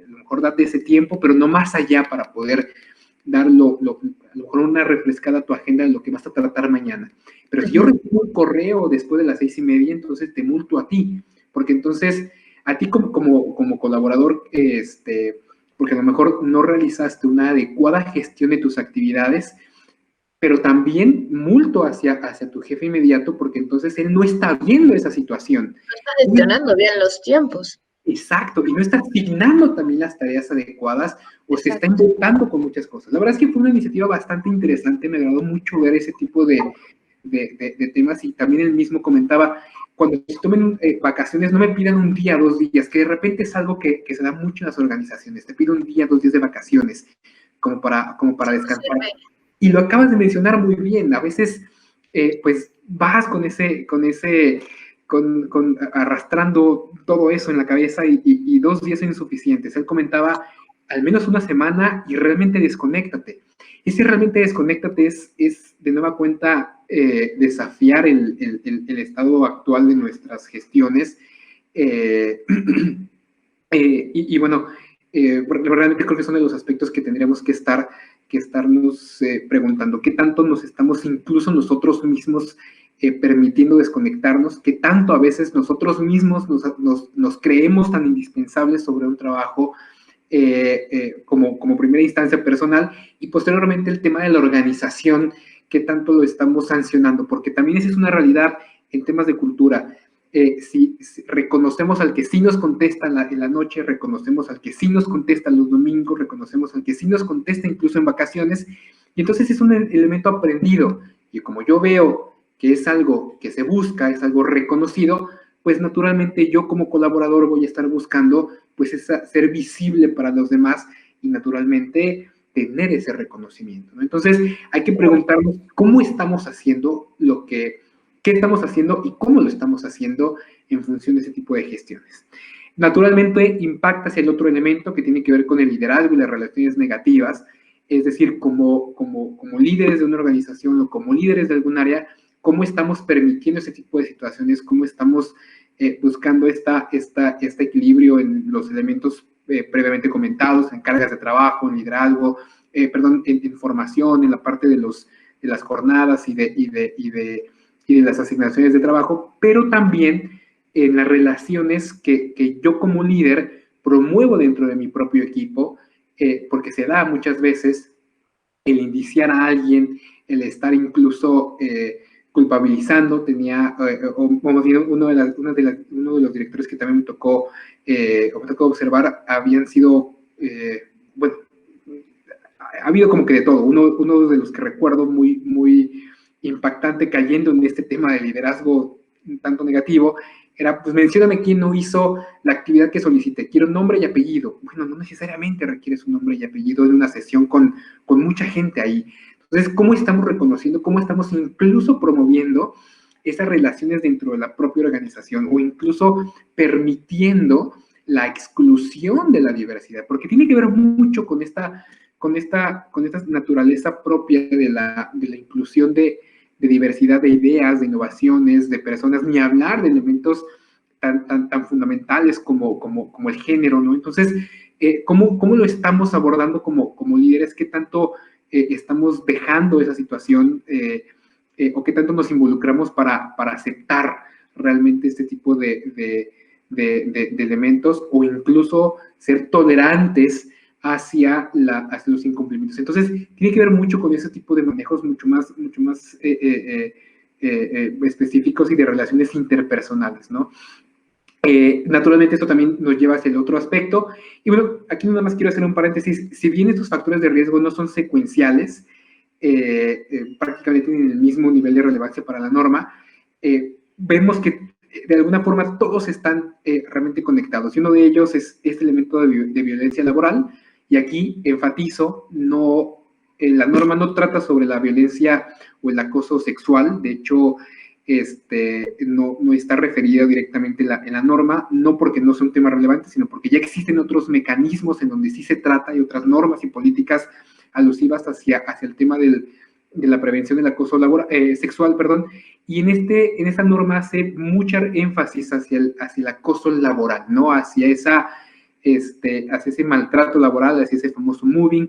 mejor date ese tiempo, pero no más allá para poder dar a lo mejor una refrescada a tu agenda de lo que vas a tratar mañana. Pero si yo recibo un correo después de las 6:30, entonces te multo a ti, porque entonces a ti como colaborador, porque a lo mejor no realizaste una adecuada gestión de tus actividades, pero también multo hacia tu jefe inmediato, porque entonces él no está viendo esa situación. No está gestionando bien los tiempos. Exacto, y no está asignando también las tareas adecuadas o se está inventando con muchas cosas. La verdad es que fue una iniciativa bastante interesante, me agradó mucho ver ese tipo de temas y también él mismo comentaba, cuando se tomen vacaciones no me pidan un día, 2 días, que de repente es algo que se da mucho en las organizaciones, te pido un día, 2 días de vacaciones como para descansar. Y lo acabas de mencionar muy bien, a veces pues vas arrastrando todo eso en la cabeza y 2 días son insuficientes. Él comentaba al menos una semana y realmente desconéctate. Ese realmente desconéctate es de nueva cuenta desafiar el estado actual de nuestras gestiones. Y bueno, realmente creo que son de los aspectos que tendríamos que estarnos preguntando, ¿qué tanto nos estamos incluso nosotros mismos permitiendo desconectarnos? ¿Qué tanto a veces nosotros mismos nos creemos tan indispensables sobre un trabajo como primera instancia personal? Y posteriormente el tema de la organización, ¿qué tanto lo estamos sancionando? Porque también esa es una realidad en temas de cultura. Si reconocemos al que sí nos contesta en la noche, reconocemos al que sí nos contesta los domingos, reconocemos al que sí nos contesta incluso en vacaciones, y entonces es un elemento aprendido, y como yo veo que es algo que se busca, es algo reconocido, pues naturalmente yo como colaborador voy a estar buscando pues ser visible para los demás y naturalmente tener ese reconocimiento, ¿no? Entonces hay que preguntarnos cómo estamos haciendo qué estamos haciendo y cómo lo estamos haciendo en función de ese tipo de gestiones. Naturalmente impacta hacia el otro elemento que tiene que ver con el liderazgo y las relaciones negativas, es decir, como líderes de una organización o como líderes de algún área, cómo estamos permitiendo ese tipo de situaciones, cómo estamos buscando este equilibrio en los elementos previamente comentados, en cargas de trabajo, en liderazgo, en formación, en la parte de las jornadas y de las asignaciones de trabajo, pero también en las relaciones que yo como líder promuevo dentro de mi propio equipo, porque se da muchas veces el indiciar a alguien, el estar incluso culpabilizando. Uno de los directores que también me tocó observar, habían sido, bueno, ha habido como que de todo. Uno de los que recuerdo muy impactante cayendo en este tema de liderazgo un tanto negativo, era, pues mencióname quién no hizo la actividad que solicité, quiero nombre y apellido. Bueno, no necesariamente requieres un nombre y apellido en una sesión con mucha gente ahí. Entonces, ¿cómo estamos reconociendo, cómo estamos incluso promoviendo esas relaciones dentro de la propia organización o incluso permitiendo la exclusión de la diversidad? Porque tiene que ver mucho con esta naturaleza propia de la inclusión de diversidad de ideas, de innovaciones, de personas, ni hablar de elementos tan fundamentales como el género, ¿no? Entonces, ¿cómo lo estamos abordando como líderes? ¿Qué tanto estamos dejando esa situación o qué tanto nos involucramos para aceptar realmente este tipo de elementos o incluso ser tolerantes hacia los incumplimientos? Entonces, tiene que ver mucho con ese tipo de manejos mucho más específicos y de relaciones interpersonales, ¿no? Naturalmente, esto también nos lleva hacia el otro aspecto. Y bueno, aquí nada más quiero hacer un paréntesis. Si bien estos factores de riesgo no son secuenciales, prácticamente tienen el mismo nivel de relevancia para la norma, vemos que de alguna forma todos están realmente conectados. Y uno de ellos es este elemento de violencia laboral. Y aquí enfatizo, la norma no trata sobre la violencia o el acoso sexual. De hecho, no está referida directamente en la norma, no porque no sea un tema relevante, sino porque ya existen otros mecanismos en donde sí se trata y otras normas y políticas alusivas hacia el tema de la prevención del acoso sexual, y en esta norma hace mucha énfasis hacia el acoso laboral, ¿no? Hacia ese maltrato laboral, hacia ese famoso moving,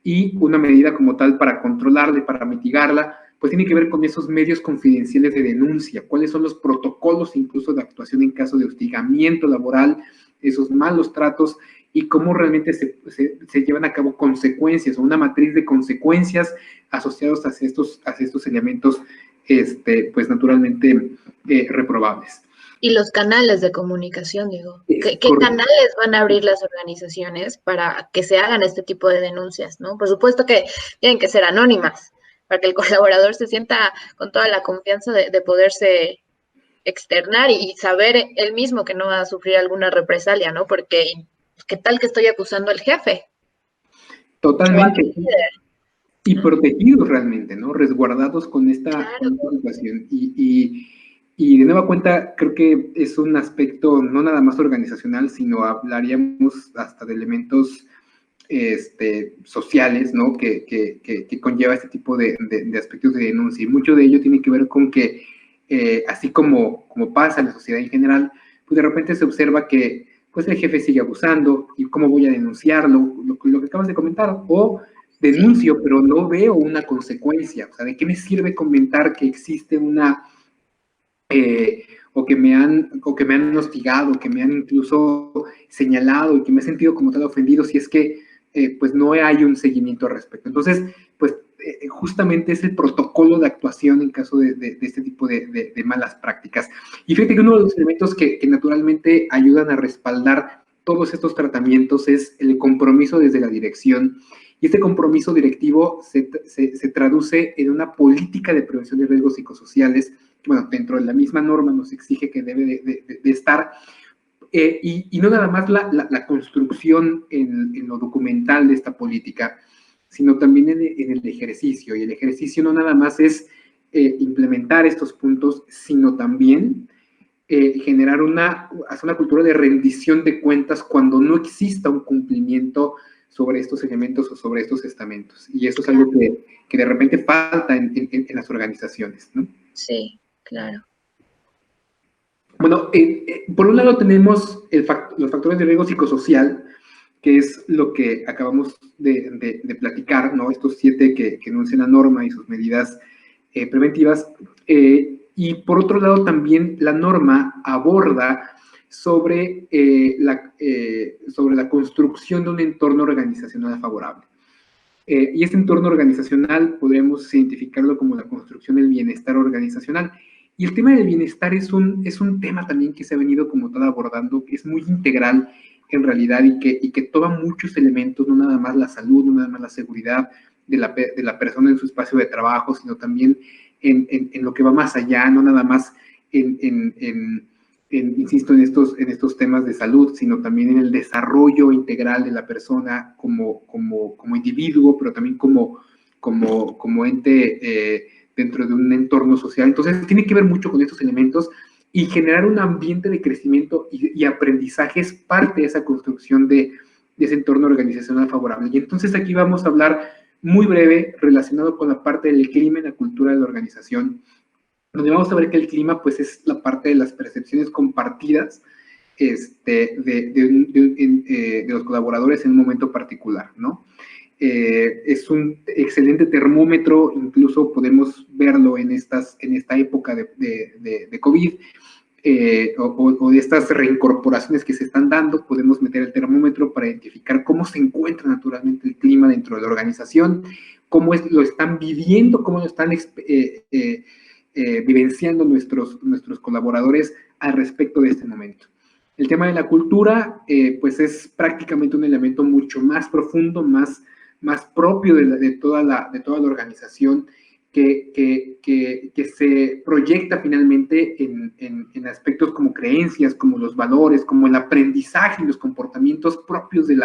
y una medida como tal para controlarla y para mitigarla, pues tiene que ver con esos medios confidenciales de denuncia, cuáles son los protocolos incluso de actuación en caso de hostigamiento laboral, esos malos tratos, y cómo realmente se llevan a cabo consecuencias o una matriz de consecuencias asociados hacia estos elementos, pues naturalmente reprobables. Y los canales de comunicación, digo, Es ¿qué correcto. canales van a abrir las organizaciones para que se hagan este tipo de denuncias, ¿no? Por supuesto que tienen que ser anónimas, para que el colaborador se sienta con toda la confianza de poderse externar y saber él mismo que no va a sufrir alguna represalia, ¿no? Porque, ¿qué tal que estoy acusando al jefe o a mi Totalmente. líder, Y ¿no? protegidos realmente, ¿no? Resguardados Claro, con esta situación. Y de nueva cuenta, creo que es un aspecto no nada más organizacional, sino hablaríamos hasta de elementos sociales, ¿no? Que conlleva este tipo de aspectos de denuncia. Y mucho de ello tiene que ver con que, así como pasa en la sociedad en general, pues de repente se observa que pues el jefe sigue abusando y cómo voy a denunciarlo, lo que acabas de comentar, o sí, denuncio, pero no veo una consecuencia. O sea, ¿de qué me sirve comentar que existe una, o que me han hostigado, que me han incluso señalado y que me he sentido como tal ofendido si es que pues no hay un seguimiento al respecto? Entonces, pues justamente es el protocolo de actuación en caso de este tipo de malas prácticas. Y fíjate que uno de los elementos que naturalmente ayudan a respaldar todos estos tratamientos es el compromiso desde la dirección. Y este compromiso directivo se traduce en una política de prevención de riesgos psicosociales. Bueno, dentro de la misma norma nos exige que debe de estar, y no nada más la construcción en lo documental de esta política, sino también en el ejercicio. Y el ejercicio no nada más es implementar estos puntos, sino también generar hacer una cultura de rendición de cuentas cuando no exista un cumplimiento sobre estos elementos o sobre estos estamentos. Y eso es claro, algo que de repente falta en las organizaciones, ¿no? sí, claro. Bueno, por un lado tenemos los factores de riesgo psicosocial, que es lo que acabamos de platicar, ¿no? Estos 7 que enuncia la norma y sus medidas preventivas. Y por otro lado también la norma aborda sobre la construcción de un entorno organizacional favorable. Y este entorno organizacional podemos identificarlo como la construcción del bienestar organizacional. Y el tema del bienestar es un tema también que se ha venido como tal abordando, que es muy integral en realidad y que toma muchos elementos, no nada más la salud, no nada más la seguridad de la persona en su espacio de trabajo, sino también en lo que va más allá, no nada más insisto, en estos temas de salud, sino también en el desarrollo integral de la persona como individuo, pero también como ente dentro de un entorno social. Entonces, tiene que ver mucho con estos elementos, y generar un ambiente de crecimiento y aprendizaje es parte de esa construcción de ese entorno organizacional favorable. Y entonces aquí vamos a hablar muy breve relacionado con la parte del clima y la cultura de la organización, donde vamos a ver que el clima pues es la parte de las percepciones compartidas de los colaboradores en un momento particular, ¿no? Es un excelente termómetro, incluso podemos verlo en esta época de COVID, o de estas reincorporaciones que se están dando. Podemos meter el termómetro para identificar cómo se encuentra naturalmente el clima dentro de la organización, lo están viviendo, cómo lo están vivenciando nuestros colaboradores al respecto de este momento. El tema de la cultura, pues es prácticamente un elemento mucho más profundo, más propio de toda la organización, que se proyecta finalmente en aspectos como creencias, como los valores, como el aprendizaje y los comportamientos propios de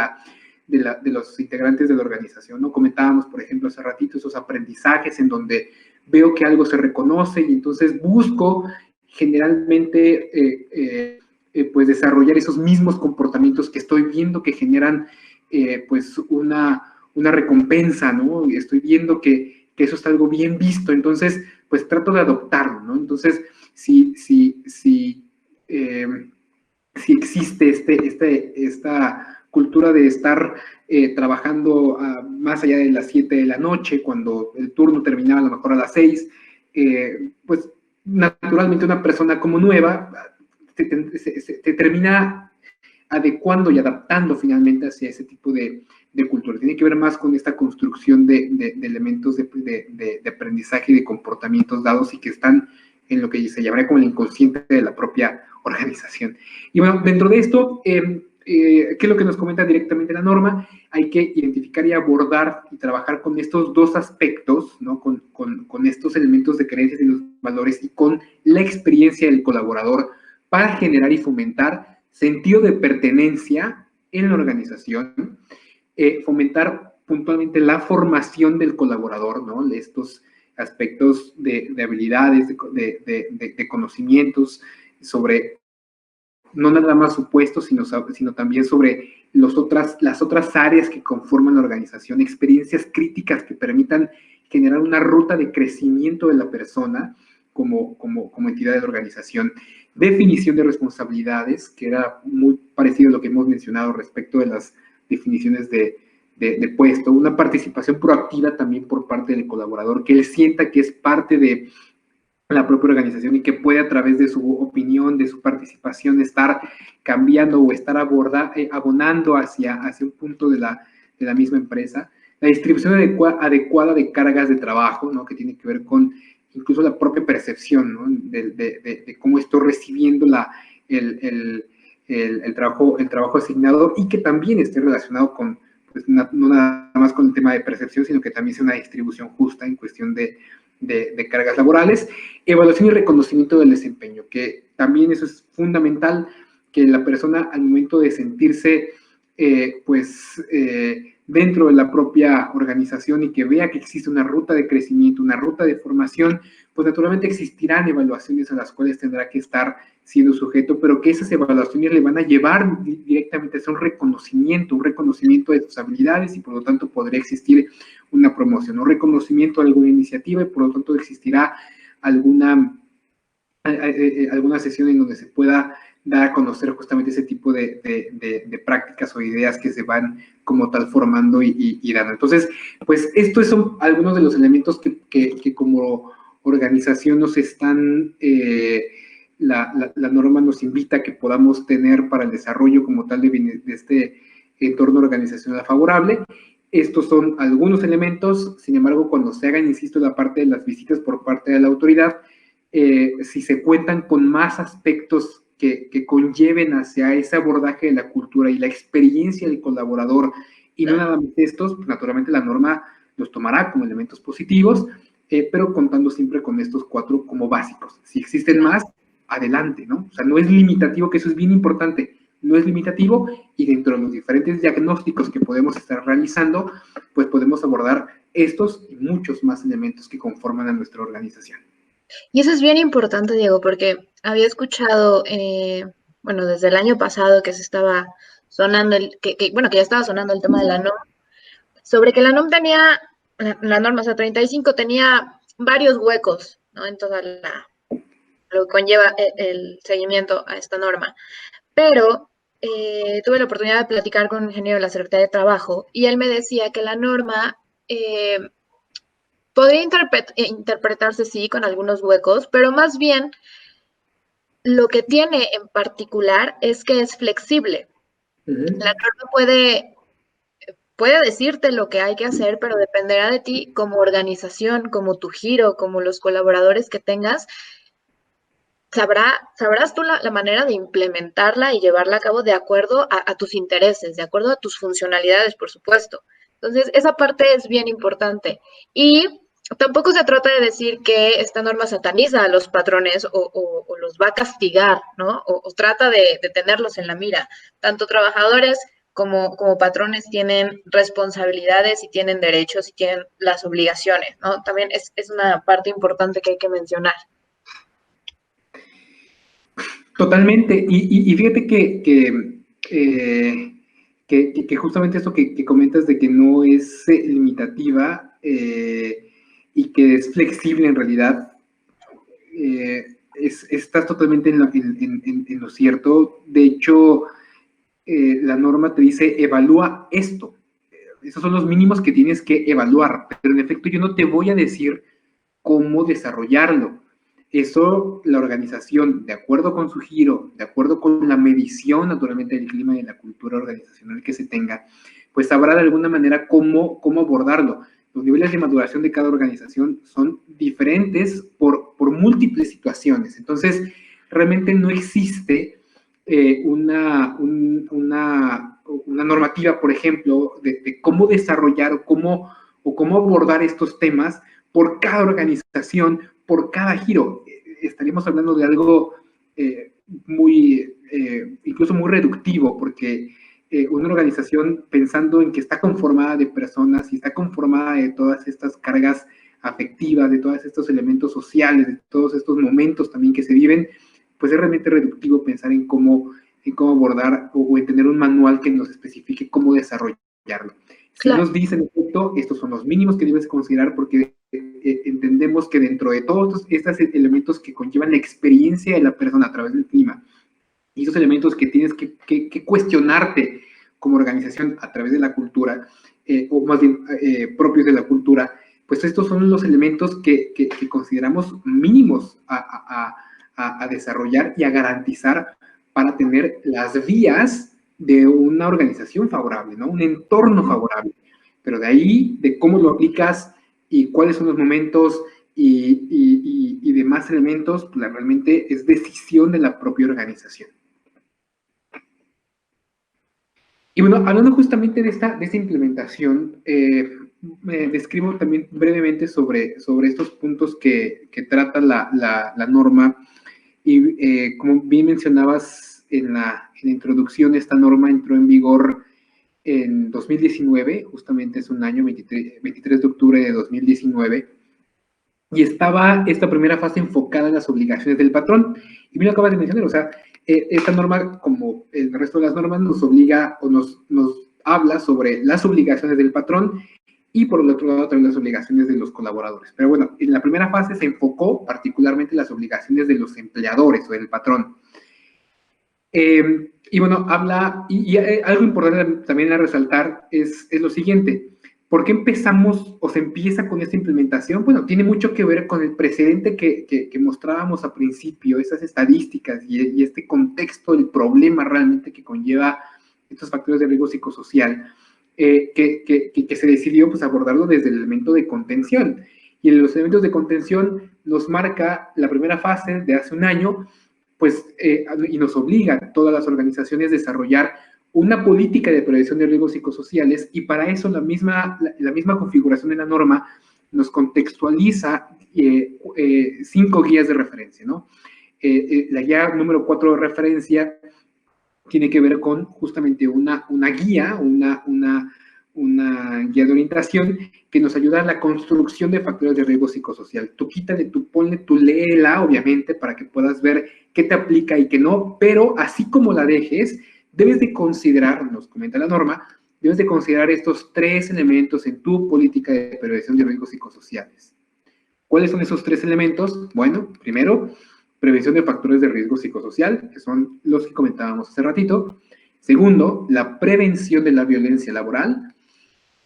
los integrantes de la organización, ¿no? Comentábamos, por ejemplo, hace ratito esos aprendizajes en donde veo que algo se reconoce y entonces busco generalmente pues desarrollar esos mismos comportamientos que estoy viendo que generan pues una recompensa, ¿no? Y estoy viendo que eso está algo bien visto, entonces pues trato de adoptarlo, ¿no? Entonces, eh, si existe esta cultura de estar trabajando más allá de las 7 de la noche, cuando el turno terminaba a lo mejor a las 6, pues naturalmente una persona como nueva se termina adecuando y adaptando finalmente hacia ese tipo de cultura. Tiene que ver más con esta construcción de elementos de aprendizaje y de comportamientos dados y que están en lo que se llamaría como el inconsciente de la propia organización. Y bueno, dentro de esto, ¿qué es lo que nos comenta directamente la norma? Hay que identificar y abordar y trabajar con estos dos aspectos, ¿no? Con estos elementos de creencias y los valores y con la experiencia del colaborador para generar y fomentar sentido de pertenencia en la organización, fomentar puntualmente la formación del colaborador, ¿no? Estos aspectos de habilidades, de conocimientos sobre no nada más supuestos, sino también sobre las otras áreas que conforman la organización, experiencias críticas que permitan generar una ruta de crecimiento de la persona como entidad de la organización, definición de responsabilidades, que era muy parecido a lo que hemos mencionado respecto de las definiciones de puesto, una participación proactiva también por parte del colaborador, que él sienta que es parte de la propia organización y que puede a través de su opinión, de su participación, estar cambiando o estar abonando hacia un punto de la misma empresa. La distribución adecuada de cargas de trabajo, ¿no? Que tiene que ver con incluso la propia percepción, ¿no? de cómo estoy recibiendo el trabajo asignado y que también esté relacionado con, pues, no nada más con el tema de percepción, sino que también sea una distribución justa en cuestión de cargas laborales, evaluación y reconocimiento del desempeño, que también eso es fundamental, que la persona al momento de sentirse dentro de la propia organización y que vea que existe una ruta de crecimiento, una ruta de formación, pues naturalmente existirán evaluaciones a las cuales tendrá que estar siendo sujeto, pero que esas evaluaciones le van a llevar directamente a un reconocimiento de sus habilidades y por lo tanto podría existir una promoción, un reconocimiento de alguna iniciativa y por lo tanto existirá alguna sesión en donde se pueda dar a conocer justamente ese tipo de prácticas o ideas que se van como tal formando y dando. Entonces, pues estos son algunos de los elementos que como organización nos están, la norma nos invita a que podamos tener para el desarrollo como tal de este entorno organizacional favorable. Estos son algunos elementos, sin embargo, cuando se hagan, insisto, la parte de las visitas por parte de la autoridad, si se cuentan con más aspectos que conlleven hacia ese abordaje de la cultura y la experiencia del colaborador, y no nada más estos, pues, naturalmente la norma los tomará como elementos positivos, pero contando siempre con estos 4 como básicos. Si existen más, adelante, ¿no? O sea, no es limitativo, que eso es bien importante, no es limitativo, y dentro de los diferentes diagnósticos que podemos estar realizando, pues podemos abordar estos y muchos más elementos que conforman a nuestra organización. Y eso es bien importante, Diego, porque había escuchado, bueno, desde el año pasado que se estaba sonando, que ya estaba sonando el tema de la NOM, sobre que la NOM tenía, la norma, o sea, 35 tenía varios huecos, ¿no? En toda lo que conlleva el seguimiento a esta norma. Pero tuve la oportunidad de platicar con un ingeniero de la Secretaría de Trabajo y él me decía que la norma podría interpretarse, sí, con algunos huecos, pero más bien lo que tiene en particular es que es flexible. La norma puede decirte lo que hay que hacer, pero dependerá de ti como organización, como tu giro, como los colaboradores que tengas. Sabrás tú la manera de implementarla y llevarla a cabo de acuerdo a tus intereses, de acuerdo a tus funcionalidades, por supuesto. Entonces, esa parte es bien importante. Y tampoco se trata de decir que esta norma sataniza a los patrones o los va a castigar, ¿no? O trata de tenerlos en la mira. Tanto trabajadores como patrones tienen responsabilidades y tienen derechos y tienen las obligaciones, ¿no? También es una parte importante que hay que mencionar. Totalmente, y fíjate que justamente esto que comentas de que no es limitativa y que es flexible en realidad, estás totalmente en lo cierto. De hecho, la norma te dice, evalúa esto. Esos son los mínimos que tienes que evaluar, pero en efecto yo no te voy a decir cómo desarrollarlo. Eso la organización, de acuerdo con su giro, de acuerdo con la medición naturalmente del clima y de la cultura organizacional que se tenga, pues sabrá de alguna manera cómo abordarlo. Los niveles de maduración de cada organización son diferentes por múltiples situaciones. Entonces, realmente no existe una normativa, por ejemplo, de cómo desarrollar o cómo abordar estos temas por cada organización, por cada giro. Estaríamos hablando de algo incluso muy reductivo, porque una organización, pensando en que está conformada de personas y está conformada de todas estas cargas afectivas, de todos estos elementos sociales, de todos estos momentos también que se viven, pues es realmente reductivo pensar en cómo abordar o en tener un manual que nos especifique cómo desarrollarlo. Si Claro. nos dicen, en efecto, estos son los mínimos que debes considerar porque entendemos que dentro de todos estos elementos que conllevan la experiencia de la persona a través del clima, y esos elementos que tienes que cuestionarte como organización a través de la cultura, o más bien propios de la cultura, pues estos son los elementos que consideramos mínimos a desarrollar y a garantizar para tener las vías de una organización favorable, ¿no? Un entorno favorable. Pero de ahí, de cómo lo aplicas y cuáles son los momentos y demás elementos, pues realmente es decisión de la propia organización. Y bueno, hablando justamente de esta implementación, me describo también brevemente sobre estos puntos que trata la norma. Y como bien mencionabas en la introducción, esta norma entró en vigor en 2019, justamente es un año, 23 de octubre de 2019, y estaba esta primera fase enfocada en las obligaciones del patrón. Y bien lo acabas de mencionar, o sea, esta norma, como el resto de las normas, nos obliga o nos habla sobre las obligaciones del patrón y por el otro lado también las obligaciones de los colaboradores. Pero bueno, en la primera fase se enfocó particularmente las obligaciones de los empleadores o del patrón. Y bueno, habla, y algo importante también a resaltar es lo siguiente. ¿Por qué empezamos o se empieza con esta implementación? Bueno, tiene mucho que ver con el precedente que mostrábamos al principio, esas estadísticas y este contexto, el problema realmente que conlleva estos factores de riesgo psicosocial, que se decidió pues, abordarlo desde el elemento de contención. Y en los elementos de contención nos marca la primera fase de hace un año, pues, y nos obliga a todas las organizaciones a desarrollar una política de prevención de riesgos psicosociales, y para eso la misma configuración de la norma nos contextualiza 5 guías de referencia, ¿no? La guía número 4 de referencia tiene que ver con justamente una guía, una guía de orientación que nos ayuda a la construcción de factores de riesgo psicosocial. Tú quítale, tú ponle, tú léela, obviamente, para que puedas ver qué te aplica y qué no, pero así como la dejes, debes de considerar, nos comenta la norma, debes de considerar estos 3 elementos en tu política de prevención de riesgos psicosociales. ¿Cuáles son esos 3 elementos? Bueno, primero, prevención de factores de riesgo psicosocial, que son los que comentábamos hace ratito. Segundo, la prevención de la violencia laboral.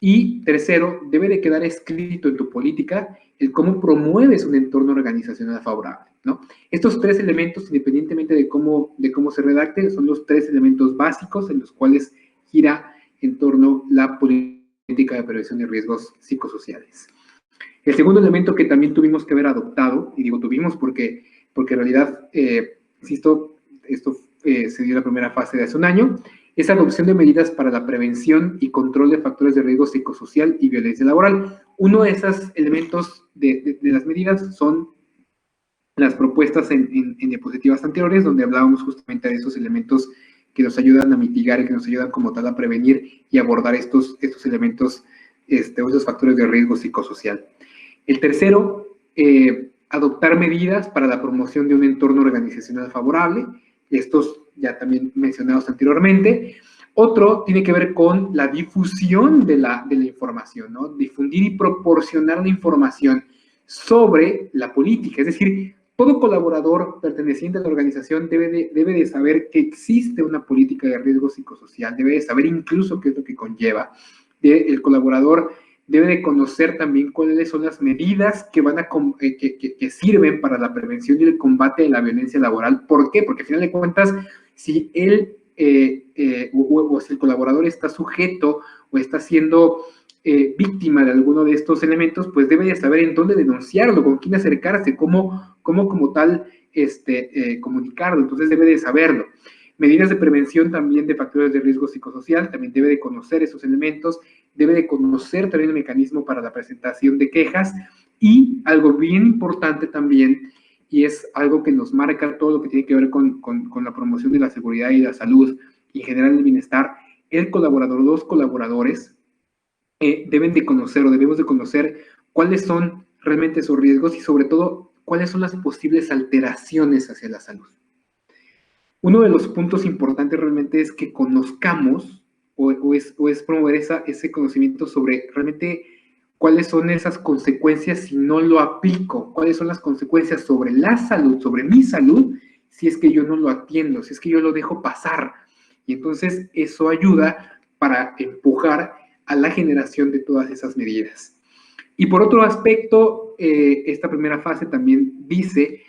Y tercero, debe de quedar escrito en tu política el cómo promueves un entorno organizacional favorable, ¿no? Estos 3 elementos, independientemente de cómo se redacte, son los 3 elementos básicos en los cuales gira en torno la política de prevención de riesgos psicosociales. El segundo elemento que también tuvimos que haber adoptado, y digo tuvimos porque en realidad, insisto, esto se dio en la primera fase de hace un año, es adopción de medidas para la prevención y control de factores de riesgo psicosocial y violencia laboral. Uno de esos elementos de las medidas son las propuestas en diapositivas anteriores, donde hablábamos justamente de esos elementos que nos ayudan a mitigar y que nos ayudan como tal a prevenir y abordar estos elementos, o esos factores de riesgo psicosocial. El tercero, adoptar medidas para la promoción de un entorno organizacional favorable, estos ya también mencionados anteriormente. Otro tiene que ver con la difusión de la información, ¿no? Difundir y proporcionar la información sobre la política, es decir, todo colaborador perteneciente a la organización debe de saber que existe una política de riesgo psicosocial, debe de saber incluso qué es lo que conlleva. El colaborador debe de conocer también cuáles son las medidas que que sirven para la prevención y el combate de la violencia laboral. ¿Por qué? Porque al final de cuentas, si él o si el colaborador está sujeto o está siendo víctima de alguno de estos elementos, pues debe de saber en dónde denunciarlo, con quién acercarse, cómo como tal comunicarlo, entonces debe de saberlo. Medidas de prevención también de factores de riesgo psicosocial, también debe de conocer esos elementos, debe de conocer también el mecanismo para la presentación de quejas, y algo bien importante también, y es algo que nos marca todo lo que tiene que ver con la promoción de la seguridad y la salud y en general el bienestar, el colaborador, los colaboradores deben de conocer o debemos de conocer cuáles son realmente esos riesgos y sobre todo cuáles son las posibles alteraciones hacia la salud. Uno de los puntos importantes realmente es que conozcamos o es promover ese conocimiento sobre realmente cuáles son esas consecuencias si no lo aplico, cuáles son las consecuencias sobre la salud, sobre mi salud, si es que yo no lo atiendo, si es que yo lo dejo pasar. Y entonces eso ayuda para empujar a la generación de todas esas medidas. Y por otro aspecto, esta primera fase también dice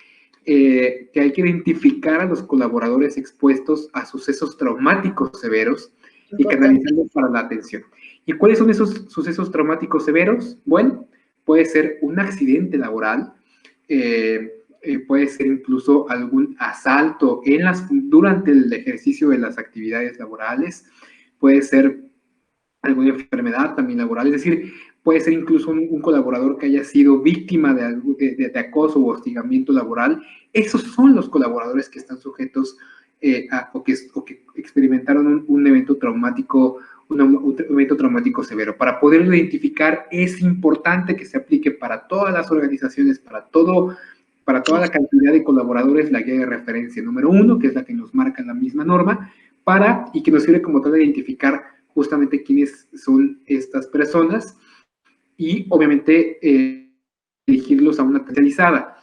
que hay que identificar a los colaboradores expuestos a sucesos traumáticos severos y canalizarlos para la atención. ¿Y cuáles son esos sucesos traumáticos severos? Bueno, puede ser un accidente laboral, puede ser incluso algún asalto durante el ejercicio de las actividades laborales, puede ser alguna enfermedad también laboral, es decir, puede ser incluso un colaborador que haya sido víctima de acoso o hostigamiento laboral. Esos son los colaboradores que están sujetos o que experimentaron un evento traumático, un evento traumático severo. Para poderlo identificar es importante que se aplique para todas las organizaciones, para toda la cantidad de colaboradores, la guía de referencia número 1, que es la que nos marca la misma norma, y que nos sirve como tal de identificar justamente quiénes son estas personas y obviamente dirigirlos a una especializada.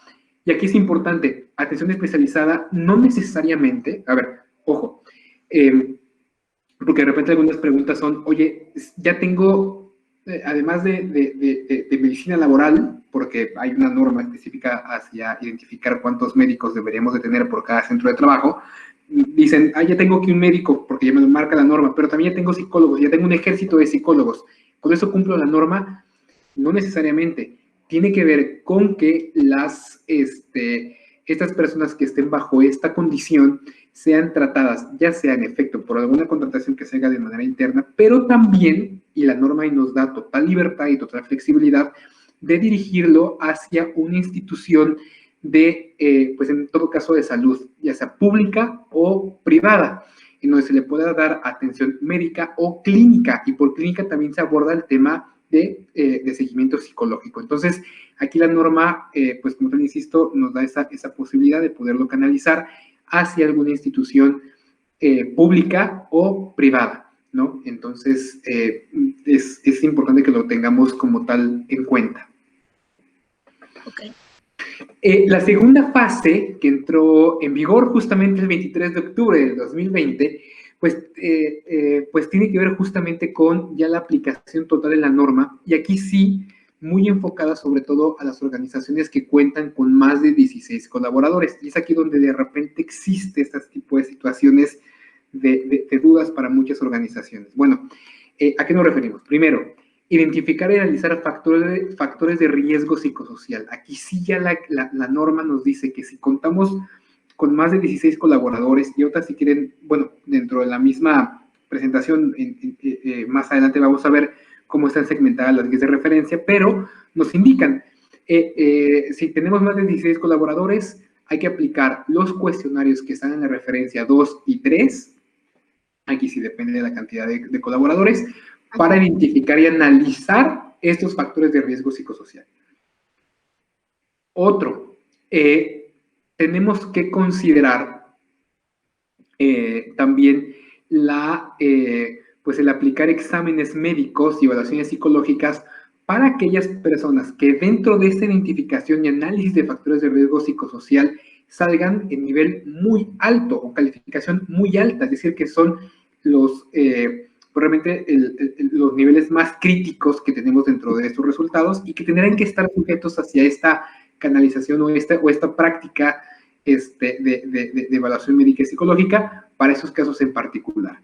Y aquí es importante, atención especializada no necesariamente, a ver, ojo, porque de repente algunas preguntas son, oye, ya tengo, además de medicina laboral, porque hay una norma específica hacia identificar cuántos médicos deberíamos de tener por cada centro de trabajo, dicen, ya tengo aquí un médico, porque ya me lo marca la norma, pero también ya tengo psicólogos, ya tengo un ejército de psicólogos, ¿con eso cumplo la norma? No necesariamente. Tiene que ver con que estas personas que estén bajo esta condición sean tratadas, ya sea en efecto por alguna contratación que se haga de manera interna, pero también, y la norma ahí nos da total libertad y total flexibilidad, de dirigirlo hacia una institución pues en todo caso de salud, ya sea pública o privada, en donde se le pueda dar atención médica o clínica, y por clínica también se aborda el tema de seguimiento psicológico. Entonces, aquí la norma, pues como te insisto, nos da esa posibilidad de poderlo canalizar hacia alguna institución pública o privada, ¿no? Entonces, es importante que lo tengamos como tal en cuenta. Okay. La segunda fase, que entró en vigor justamente el 23 de octubre del 2020, pues tiene que ver justamente con ya la aplicación total de la norma, y aquí sí, muy enfocada sobre todo a las organizaciones que cuentan con más de 16 colaboradores, y es aquí donde de repente existe este tipo de situaciones de dudas para muchas organizaciones. Bueno, ¿a qué nos referimos? Primero, identificar y analizar factores de riesgo psicosocial. Aquí sí ya la norma nos dice que si contamos con más de 16 colaboradores, y otras si quieren, bueno, dentro de la misma presentación, más adelante vamos a ver cómo están segmentadas las guías de referencia, pero nos indican, si tenemos más de 16 colaboradores, hay que aplicar los cuestionarios que están en la referencia 2 y 3, aquí sí depende de la cantidad de colaboradores, para identificar y analizar estos factores de riesgo psicosocial. Otro, tenemos que considerar también pues el aplicar exámenes médicos y evaluaciones psicológicas para aquellas personas que dentro de esta identificación y análisis de factores de riesgo psicosocial salgan en nivel muy alto o calificación muy alta, es decir, que son realmente los niveles más críticos que tenemos dentro de estos resultados y que tendrán que estar sujetos hacia esta canalización o esta práctica de evaluación médica y psicológica para esos casos en particular.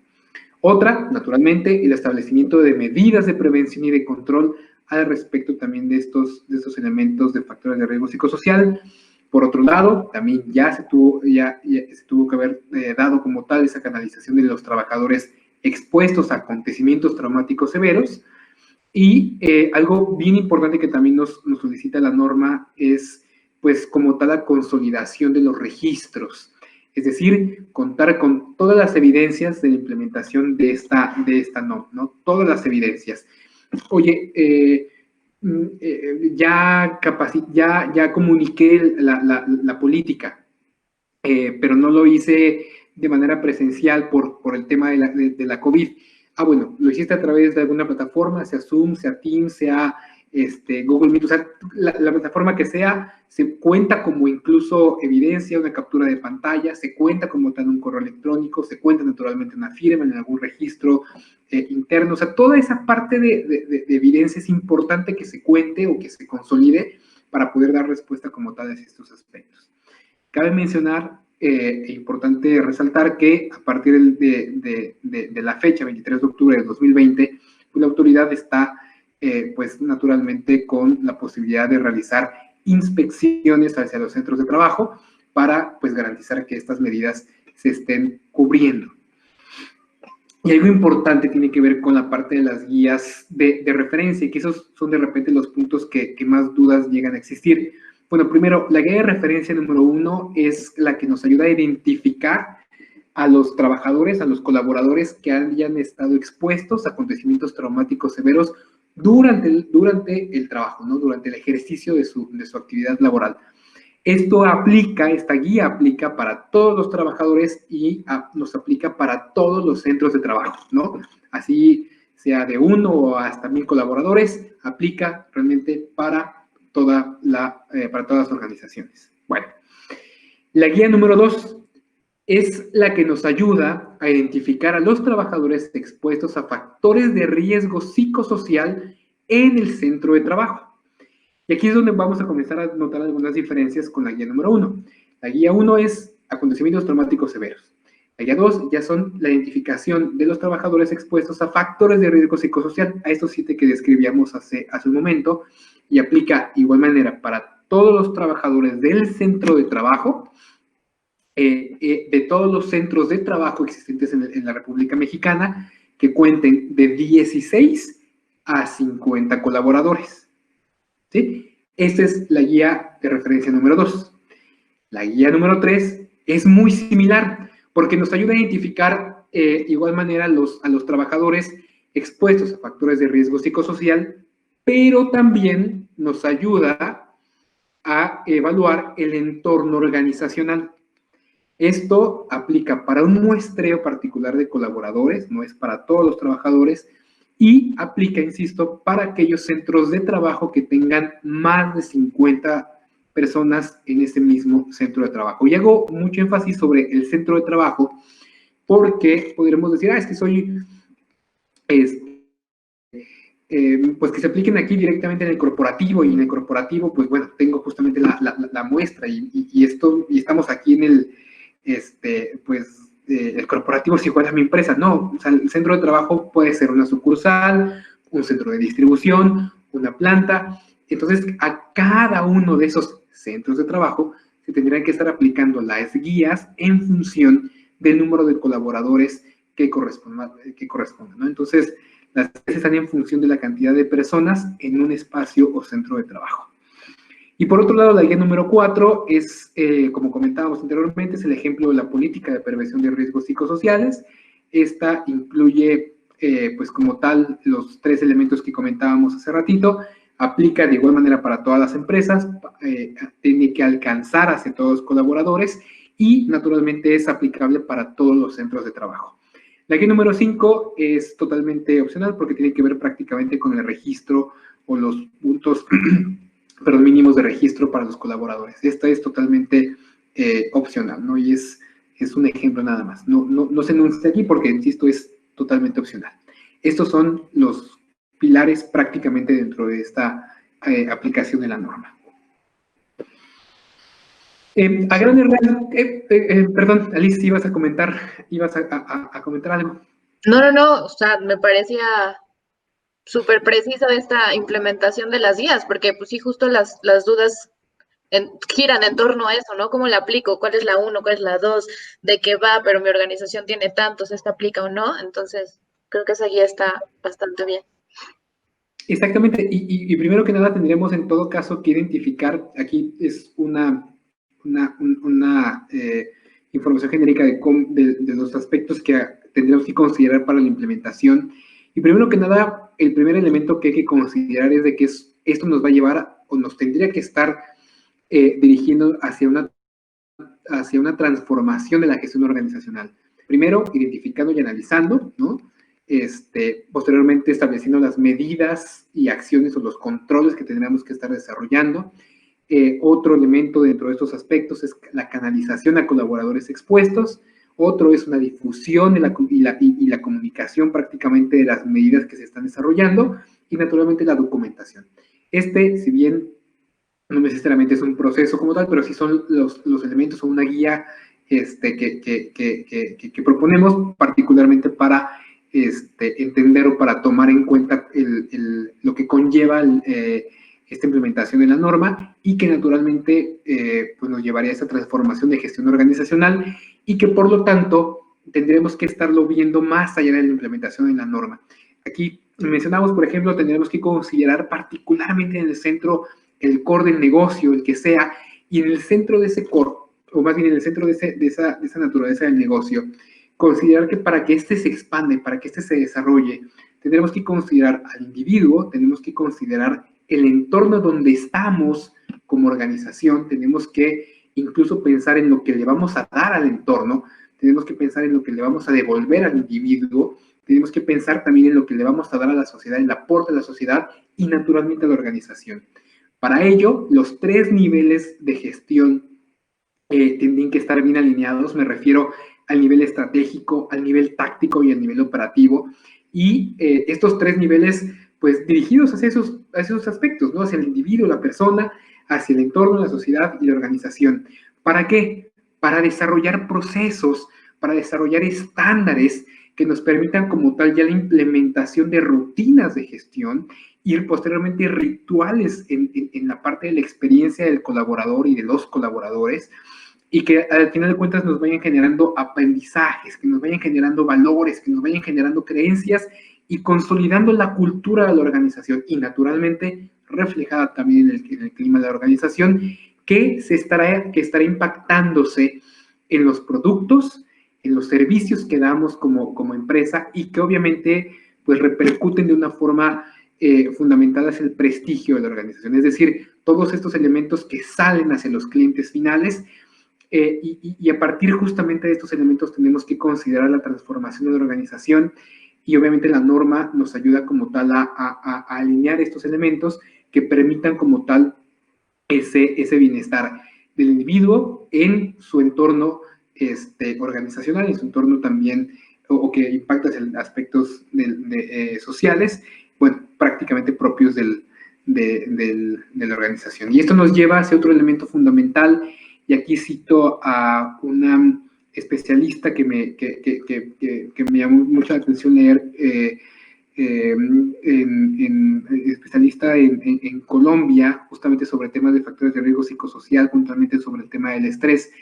Otra, naturalmente, el establecimiento de medidas de prevención y de control al respecto también de estos elementos de factores de riesgo psicosocial. Por otro lado, también ya se tuvo que haber dado como tal esa canalización de los trabajadores expuestos a acontecimientos traumáticos severos. Y algo bien importante que también nos solicita la norma es, pues, como tal, la consolidación de los registros. Es decir, contar con todas las evidencias de la implementación de esta norma, ¿no? Todas las evidencias. Oye, ya comuniqué la política, pero no lo hice de manera presencial por el tema de la COVID. Ah, bueno, lo hiciste a través de alguna plataforma, sea Zoom, sea Teams, sea Google Meet, o sea, la plataforma que sea, se cuenta como incluso evidencia, una captura de pantalla, se cuenta como tal un correo electrónico, se cuenta naturalmente una firma en algún registro interno, o sea, toda esa parte de evidencia es importante que se cuente o que se consolide para poder dar respuesta como tal a estos aspectos. Cabe mencionar, importante resaltar que a partir de la fecha, 23 de octubre de 2020, pues la autoridad está, pues naturalmente, con la posibilidad de realizar inspecciones hacia los centros de trabajo para, pues, garantizar que estas medidas se estén cubriendo. Y algo importante tiene que ver con la parte de las guías de referencia, y que esos son de repente los puntos que más dudas llegan a existir. Bueno, primero, la guía de referencia número 1 es la que nos ayuda a identificar a los trabajadores, a los colaboradores que hayan estado expuestos a acontecimientos traumáticos severos durante el trabajo, ¿no? Durante el ejercicio de su actividad laboral. Esta guía aplica para todos los trabajadores y nos aplica para todos los centros de trabajo, ¿no? Así sea de 1 o hasta 1000 colaboradores, aplica realmente para todas las organizaciones. Bueno, la guía número 2 es la que nos ayuda a identificar a los trabajadores expuestos a factores de riesgo psicosocial en el centro de trabajo. Y aquí es donde vamos a comenzar a notar algunas diferencias con la guía número 1. La guía 1 es acontecimientos traumáticos severos. La guía 2 ya son la identificación de los trabajadores expuestos a factores de riesgo psicosocial, a estos 7 que describíamos hace un momento, y aplica igual manera para todos los trabajadores del centro de trabajo, de todos los centros de trabajo existentes en la República Mexicana, que cuenten de 16 a 50 colaboradores. ¿Sí? Esta es la guía de referencia número 2. La guía número 3 es muy similar, porque nos ayuda a identificar igual manera a los trabajadores expuestos a factores de riesgo psicosocial, pero también nos ayuda a evaluar el entorno organizacional. Esto aplica para un muestreo particular de colaboradores, no es para todos los trabajadores, y aplica, insisto, para aquellos centros de trabajo que tengan más de 50 personas en ese mismo centro de trabajo. Y hago mucho énfasis sobre el centro de trabajo porque podríamos decir, es que soy, pues que se apliquen aquí directamente en el corporativo, y en el corporativo, pues bueno, tengo justamente la muestra y estamos aquí en el, el corporativo es igual a mi empresa. No, o sea, el centro de trabajo puede ser una sucursal, un centro de distribución, una planta. Entonces, a cada uno de esos centros de trabajo se tendrían que estar aplicando las guías en función del número de colaboradores que correspondan, ¿no? Entonces, las guías están en función de la cantidad de personas en un espacio o centro de trabajo. Y por otro lado, la guía número 4 es, como comentábamos anteriormente, es el ejemplo de la política de prevención de riesgos psicosociales. Esta incluye, pues como tal, los 3 elementos que comentábamos hace ratito. Aplica de igual manera para todas las empresas, tiene que alcanzar hacia todos los colaboradores y naturalmente es aplicable para todos los centros de trabajo. La guía número 5 es totalmente opcional porque tiene que ver prácticamente con el registro o los puntos mínimos de registro para los colaboradores. Esta es totalmente opcional, ¿no? Y es un ejemplo nada más. No se enuncia aquí porque, insisto, es totalmente opcional. Estos son los pilares prácticamente dentro de esta aplicación de la norma. A grandes rasgos, perdón, Alice, ibas a comentar algo. No, o sea, me parecía súper precisa esta implementación de las guías, porque pues sí, justo las dudas giran en torno a eso, ¿no? ¿Cómo la aplico? ¿Cuál es la uno? ¿Cuál es la dos? ¿De qué va? Pero mi organización tiene tantos, ¿esta aplica o no? Entonces, creo que esa guía está bastante bien. Exactamente, y primero que nada tendremos en todo caso que identificar, aquí es una información genérica de los aspectos que tendremos que considerar para la implementación. Y primero que nada, el primer elemento que hay que considerar es de que esto nos va a llevar o nos tendría que estar dirigiendo hacia una transformación de la gestión organizacional. Primero, identificando y analizando, ¿no? Posteriormente, estableciendo las medidas y acciones o los controles que tendremos que estar desarrollando. Otro elemento dentro de estos aspectos es la canalización a colaboradores expuestos. Otro es una difusión y la comunicación prácticamente de las medidas que se están desarrollando. Y naturalmente la documentación. Si bien no necesariamente es un proceso como tal, pero sí son los elementos o una guía que proponemos particularmente para entender o para tomar en cuenta lo que conlleva esta implementación de la norma y que naturalmente pues nos llevaría a esa transformación de gestión organizacional y que por lo tanto tendremos que estarlo viendo más allá de la implementación de la norma. Aquí mencionamos, por ejemplo, tendremos que considerar particularmente en el centro el core del negocio, el que sea, y en el centro de ese core, o más bien en el centro de esa naturaleza del negocio, considerar que para que éste se expande, para que éste se desarrolle, tendremos que considerar al individuo, tenemos que considerar el entorno donde estamos como organización, tenemos que incluso pensar en lo que le vamos a dar al entorno, tenemos que pensar en lo que le vamos a devolver al individuo, tenemos que pensar también en lo que le vamos a dar a la sociedad, el aporte a la sociedad y naturalmente a la organización. Para ello, los 3 niveles de gestión tienen que estar bien alineados, me refiero al nivel estratégico, al nivel táctico y al nivel operativo, y estos 3 niveles, pues dirigidos hacia esos aspectos, ¿no? Hacia el individuo, la persona, hacia el entorno, la sociedad y la organización. ¿Para qué? Para desarrollar procesos, para desarrollar estándares que nos permitan como tal ya la implementación de rutinas de gestión y posteriormente rituales en la parte de la experiencia del colaborador y de los colaboradores y que al final de cuentas nos vayan generando aprendizajes, que nos vayan generando valores, que nos vayan generando creencias y consolidando la cultura de la organización y naturalmente reflejada también en el clima de la organización que estará impactándose en los productos, en los servicios que damos como empresa y que obviamente pues repercuten de una forma fundamental hacia el prestigio de la organización. Es decir, todos estos elementos que salen hacia los clientes finales y a partir justamente de estos elementos tenemos que considerar la transformación de la organización y obviamente la norma nos ayuda como tal a alinear estos elementos que permitan como tal ese bienestar del individuo en su entorno organizacional, en su entorno también, o que impacta en aspectos sociales, bueno, prácticamente propios de la organización. Y esto nos lleva hacia otro elemento fundamental, y aquí cito a una especialista que me llamó mucho la atención leer, especialista en Colombia, justamente sobre temas de factores de riesgo psicosocial, puntualmente sobre el tema del estrés.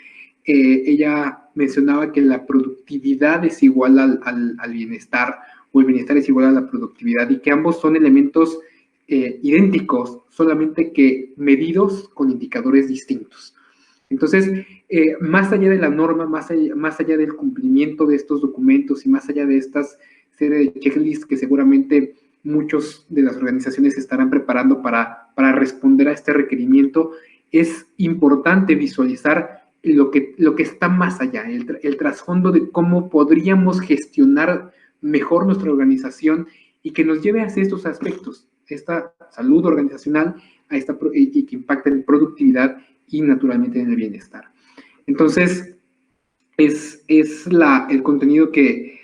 Ella mencionaba que la productividad es igual al bienestar, o el bienestar es igual a la productividad, y que ambos son elementos idénticos, solamente que medidos con indicadores distintos. Entonces, más allá de la norma, más allá del cumplimiento de estos documentos y más allá de estas serie de checklists que seguramente muchas de las organizaciones estarán preparando para responder a este requerimiento, es importante visualizar lo que está más allá, el trasfondo de cómo podríamos gestionar mejor nuestra organización y que nos lleve hacia estos aspectos, esta salud organizacional y que impacte en productividad y naturalmente en el bienestar. Entonces, es el contenido que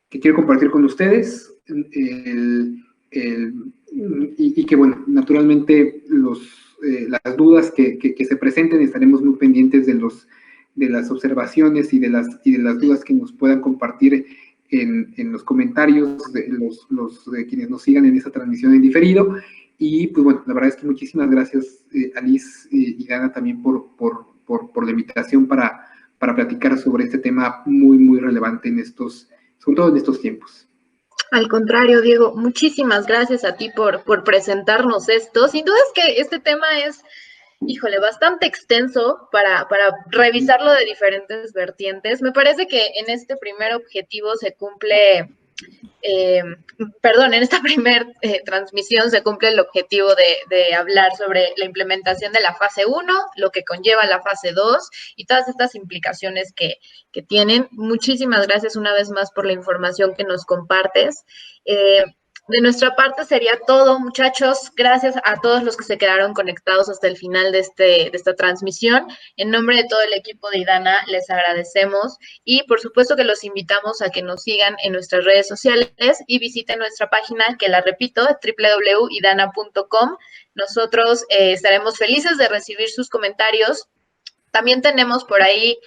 quiero compartir con ustedes y que, bueno, naturalmente las dudas que se presenten estaremos muy pendientes de las observaciones y de las dudas que nos puedan compartir en los comentarios de quienes nos sigan en esta transmisión en diferido. Y pues bueno, la verdad es que muchísimas gracias, Alice y Dana, también por la invitación para platicar sobre este tema muy, muy relevante en estos, sobre todo en estos tiempos. Al contrario, Diego, muchísimas gracias a ti por presentarnos esto. Sin duda es que este tema es, híjole, bastante extenso para revisarlo de diferentes vertientes. Me parece que en este primer objetivo se cumple eh, perdón, en esta primera transmisión se cumple el objetivo de hablar sobre la implementación de la fase 1, lo que conlleva la fase 2 y todas estas implicaciones que tienen. Muchísimas gracias una vez más por la información que nos compartes. De nuestra parte sería todo, muchachos. Gracias a todos los que se quedaron conectados hasta el final de esta transmisión. En nombre de todo el equipo de IDANA, les agradecemos y por supuesto que los invitamos a que nos sigan en nuestras redes sociales y visiten nuestra página, que la repito, www.idana.com. Nosotros estaremos felices de recibir sus comentarios. También tenemos por ahí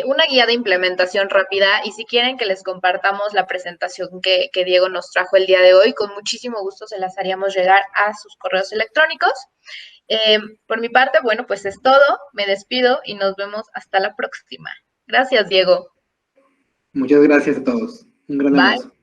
una guía de implementación rápida y si quieren que les compartamos la presentación que Diego nos trajo el día de hoy, con muchísimo gusto se las haríamos llegar a sus correos electrónicos. Por mi parte, bueno, pues es todo. Me despido y nos vemos hasta la próxima. Gracias, Diego. Muchas gracias a todos. Un gran Bye. abrazo.